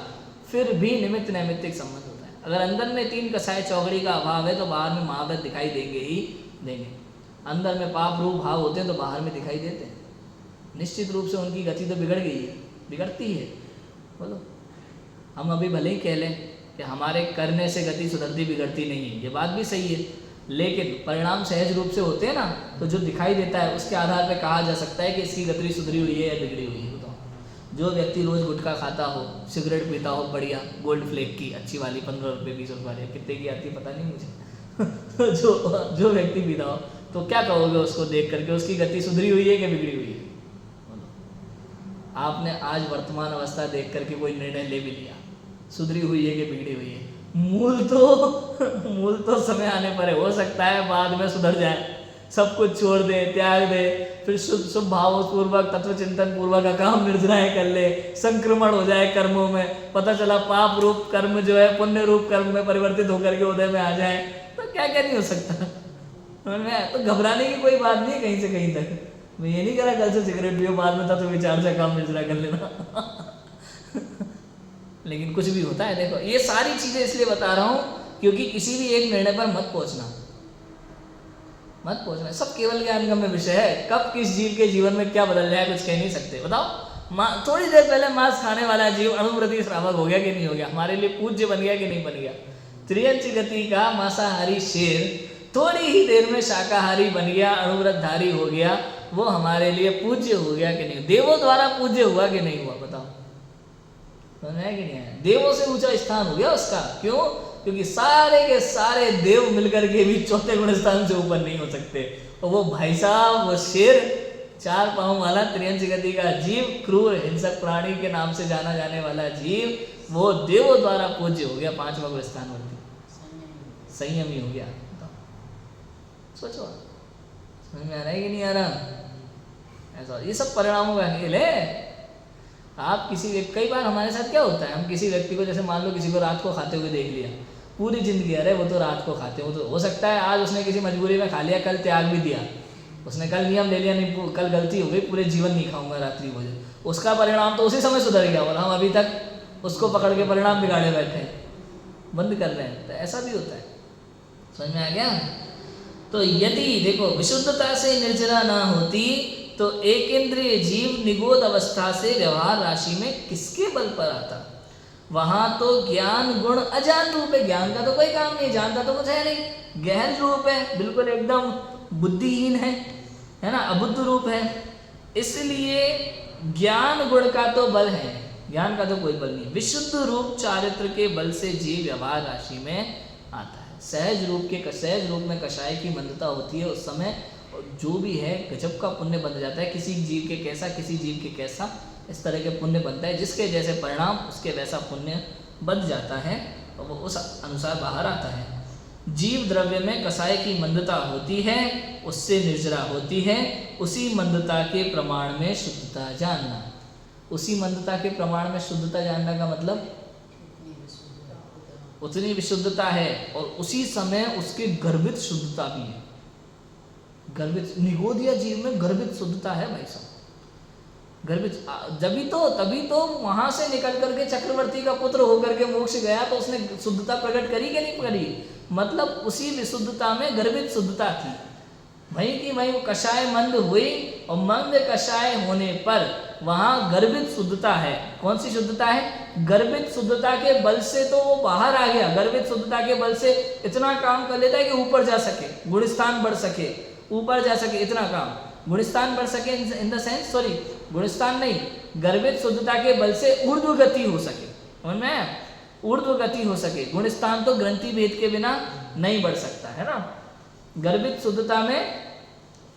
फिर भी निमित्त नैमित्तिक संबंध होता है। अगर अंदर में 3 कसाय चौकड़ी का अभाव है तो बाहर में महाव्रत दिखाई देंगे ही देंगे। अंदर में पाप रूप भाव होते हैं तो बाहर में दिखाई देते हैं। निश्चित रूप से उनकी गति तो बिगड़ गई है, बिगड़ती है। बोलो, हम अभी भले ही कह लें कि हमारे करने से गति सुधरती बिगड़ती नहीं है, ये बात भी सही है, लेकिन परिणाम सहज रूप से होते हैं ना, तो जो दिखाई देता है उसके आधार पर कहा जा सकता है कि इसकी गति सुधरी हुई है या बिगड़ी हुई है। बताओ, जो व्यक्ति रोज गुटखा खाता हो, सिगरेट पीता हो, बढ़िया गोल्ड फ्लेक की अच्छी वाली 15 रुपये 20 रुपये वाली, कितने की आती है पता नहीं मुझे जो व्यक्ति पीता हो, तो क्या कहोगे उसको देख करके, उसकी गति सुधरी हुई है कि बिगड़ी हुई है? आपने आज वर्तमान अवस्था देख करके कोई निर्णय ले भी लिया, सुधरी हुई है कि बिगड़ी हुई है? मूल तो समय आने पर है, हो सकता है बाद में सुधर जाए, सब कुछ छोड़ दे, त्याग दे, फिर शुभ भाव पूर्वक तत्व चिंतन पूर्वक का काम निर्जराय कर ले, संक्रमण हो जाए कर्मों में, पता चला पाप रूप कर्म जो है पुण्य रूप कर्म में परिवर्तित होकर के उदय में आ जाए, तो क्या क्या नहीं हो सकता। तो घबराने की कोई बात नहीं है कहीं से कहीं तक। मैं ये नहीं कह रहा कल से सिगरेट पियो, बाद में था तो विचार से काम निर्जरा कर लेना लेकिन कुछ भी होता है। देखो, ये सारी चीजें इसलिए बता रहा हूं क्योंकि किसी भी एक निर्णय पर मत पहुंचना, सब केवल ज्ञान का विषय है। कब किस जीव के जीवन में क्या बदल जाए कुछ कह नहीं सकते। बताओ, थोड़ी देर पहले मांस खाने वाला जीव अणुव्रती श्रावक हो गया कि नहीं हो गया, हमारे लिए पूज्य बन गया कि नहीं बन गया? त्रियंच गति का मांसाहारी शेर थोड़ी ही देर में शाकाहारी बन गया, अणुव्रतधारी हो गया, वो हमारे लिए पूज्य हो गया कि नहीं? देवों द्वारा पूज्य हुआ कि नहीं हुआ? बताओ, समझ है कि नहीं है? देवों से ऊंचा स्थान हो गया उसका। क्यों? क्योंकि सारे के सारे देव मिलकर के भी चौथे गुण स्थान से ऊपर नहीं हो सकते। और वो भाई साहब, वो शेर, 4 पांव वाला त्रियंच गति का जीव, क्रूर हिंसक प्राणी के नाम से जाना जाने वाला जीव, वो देवों द्वारा पूज्य हो गया, 5वां गुण स्थान वर्ती, संयमी हो गया। सोचो, समझ में आ रहा है कि नहीं आ रहा? ऐसा, ये सब परिणामों का खेल है। आप कई बार हमारे साथ क्या होता है, हम किसी व्यक्ति को, जैसे मान लो किसी को रात को खाते हुए देख लिया, पूरी जिंदगी, अरे वो तो रात को खाते, वो तो हो सकता है आज उसने किसी मजबूरी में खा लिया, कल त्याग भी दिया, उसने कल नियम ले लिया, नहीं कल गलती हो गई, पूरे जीवन नहीं खाऊंगा रात्रि भोजन, उसका परिणाम तो उसी समय सुधर गया, और हम अभी तक उसको पकड़ के परिणाम बिगाड़े बैठे हैं, बंद कर रहे हैं। तो ऐसा भी होता है। समझ में आ गया? तो यदि देखो विशुद्धता से निर्जरा ना होती तो एक इंद्रिय जीव निगोद अवस्था से व्यवहार राशि में किसके बल पर आता? वहां तो ज्ञान गुण अजान रूप है, ज्ञान का तो कोई काम नहीं, जानता तो कुछ है नहीं, गहन रूप है, बिल्कुल एकदम बुद्धिहीन है ना, अबुद्ध रूप है। इसलिए ज्ञान गुण का तो बल है, ज्ञान का तो कोई बल नहीं। विशुद्ध रूप चारित्र के बल से जीव व्यवहार राशि में आता है। सहज रूप में कषाय की मंदता होती है, उस समय जो भी है गजब का पुण्य बन जाता है। किसी जीव के कैसा, किसी जीव के कैसा, इस तरह के पुण्य बनता है, जिसके जैसे परिणाम उसके वैसा पुण्य बन जाता है, और वो उस अनुसार बाहर आता है। जीव द्रव्य में कषाय की मंदता होती है, उससे निर्जरा होती है। उसी मंदता के प्रमाण में शुद्धता जानना, उसी मंदता के प्रमाण में शुद्धता जानना का मतलब उतनी विशुद्धता है, और उसी समय उसके गर्भित शुद्धता भी है। गर्भित निगोदिया जीव में गर्भित शुद्धता है भाई साहब, गर्भित। तभी तो वहां से निकल करके चक्रवर्ती का पुत्र होकर के मोक्ष गया, तो उसने शुद्धता प्रकट करी कि नहीं करी? मतलब उसी विशुद्धता में गर्भित शुद्धता थी। वहीं की वहीं वो कषाय मंद हुई, और मंद कषाय होने पर वहां गर्भित शुद्धता है। कौन सी शुद्धता है? गर्भित शुद्धता के बल से तो वो बाहर आ गया, गर्भित शुद्धता के बल से इतना काम कर लेता है कि ऊपर जा सके, गुणस्थान बढ़ सके, ऊपर जा सके, इतना काम गुणस्थान बढ़ सके, इन द सेंस, सॉरी गुणस्थान नहीं, गर्भित शुद्धता के बल से ऊर्ध्व गति हो सके। समझ में? ऊर्ध्व गति हो सके। गुण स्थान तो ग्रंथि भेद के बिना नहीं बढ़ सकता है ना। गर्भित शुद्धता में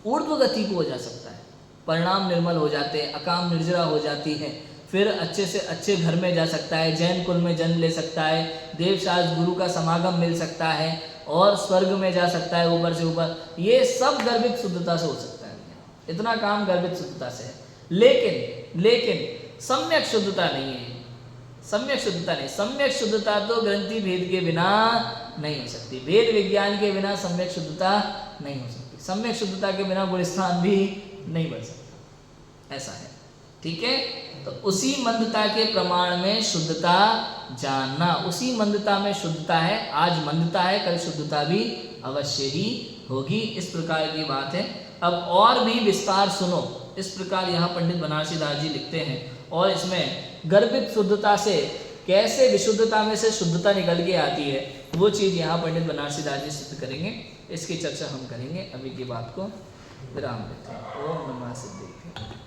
ऊर्ध्व गति को हो जा सकता है, परिणाम निर्मल हो जाते हैं, अकाम निर्जरा हो जाती है, फिर अच्छे से अच्छे घर में जा सकता है, जैन कुल में जन्म ले सकता है, देवशास्त्र गुरु का समागम मिल सकता है और स्वर्ग में जा सकता है ऊपर से ऊपर। ये सब गर्भित शुद्धता से हो सकता है, इतना काम गर्भित शुद्धता से है। लेकिन सम्यक शुद्धता नहीं है, सम्यक शुद्धता नहीं। सम्यक शुद्धता तो ग्रंथि भेद के बिना नहीं हो सकती, वेद विज्ञान के बिना सम्यक शुद्धता नहीं हो सकती, सम्यक शुद्धता के बिना गुण स्थान भी नहीं बढ़ सकता, ऐसा है। ठीक है, तो उसी मंदता के प्रमाण में शुद्धता जानना, उसी मंदता में शुद्धता है, आज मंदता है कल शुद्धता भी अवश्य ही होगी, इस प्रकार की बात है। अब और भी विस्तार सुनो, इस प्रकार यहाँ पंडित बनारसी दास जी लिखते हैं और इसमें गर्भित शुद्धता से कैसे विशुद्धता में से शुद्धता निकल के आती है वो चीज़ यहाँ पंडित बनारसी दास जी सिद्ध करेंगे, इसकी चर्चा हम करेंगे। अभी की बात को विराम देते हैं। ओम नमः सिद्धेभ्यो।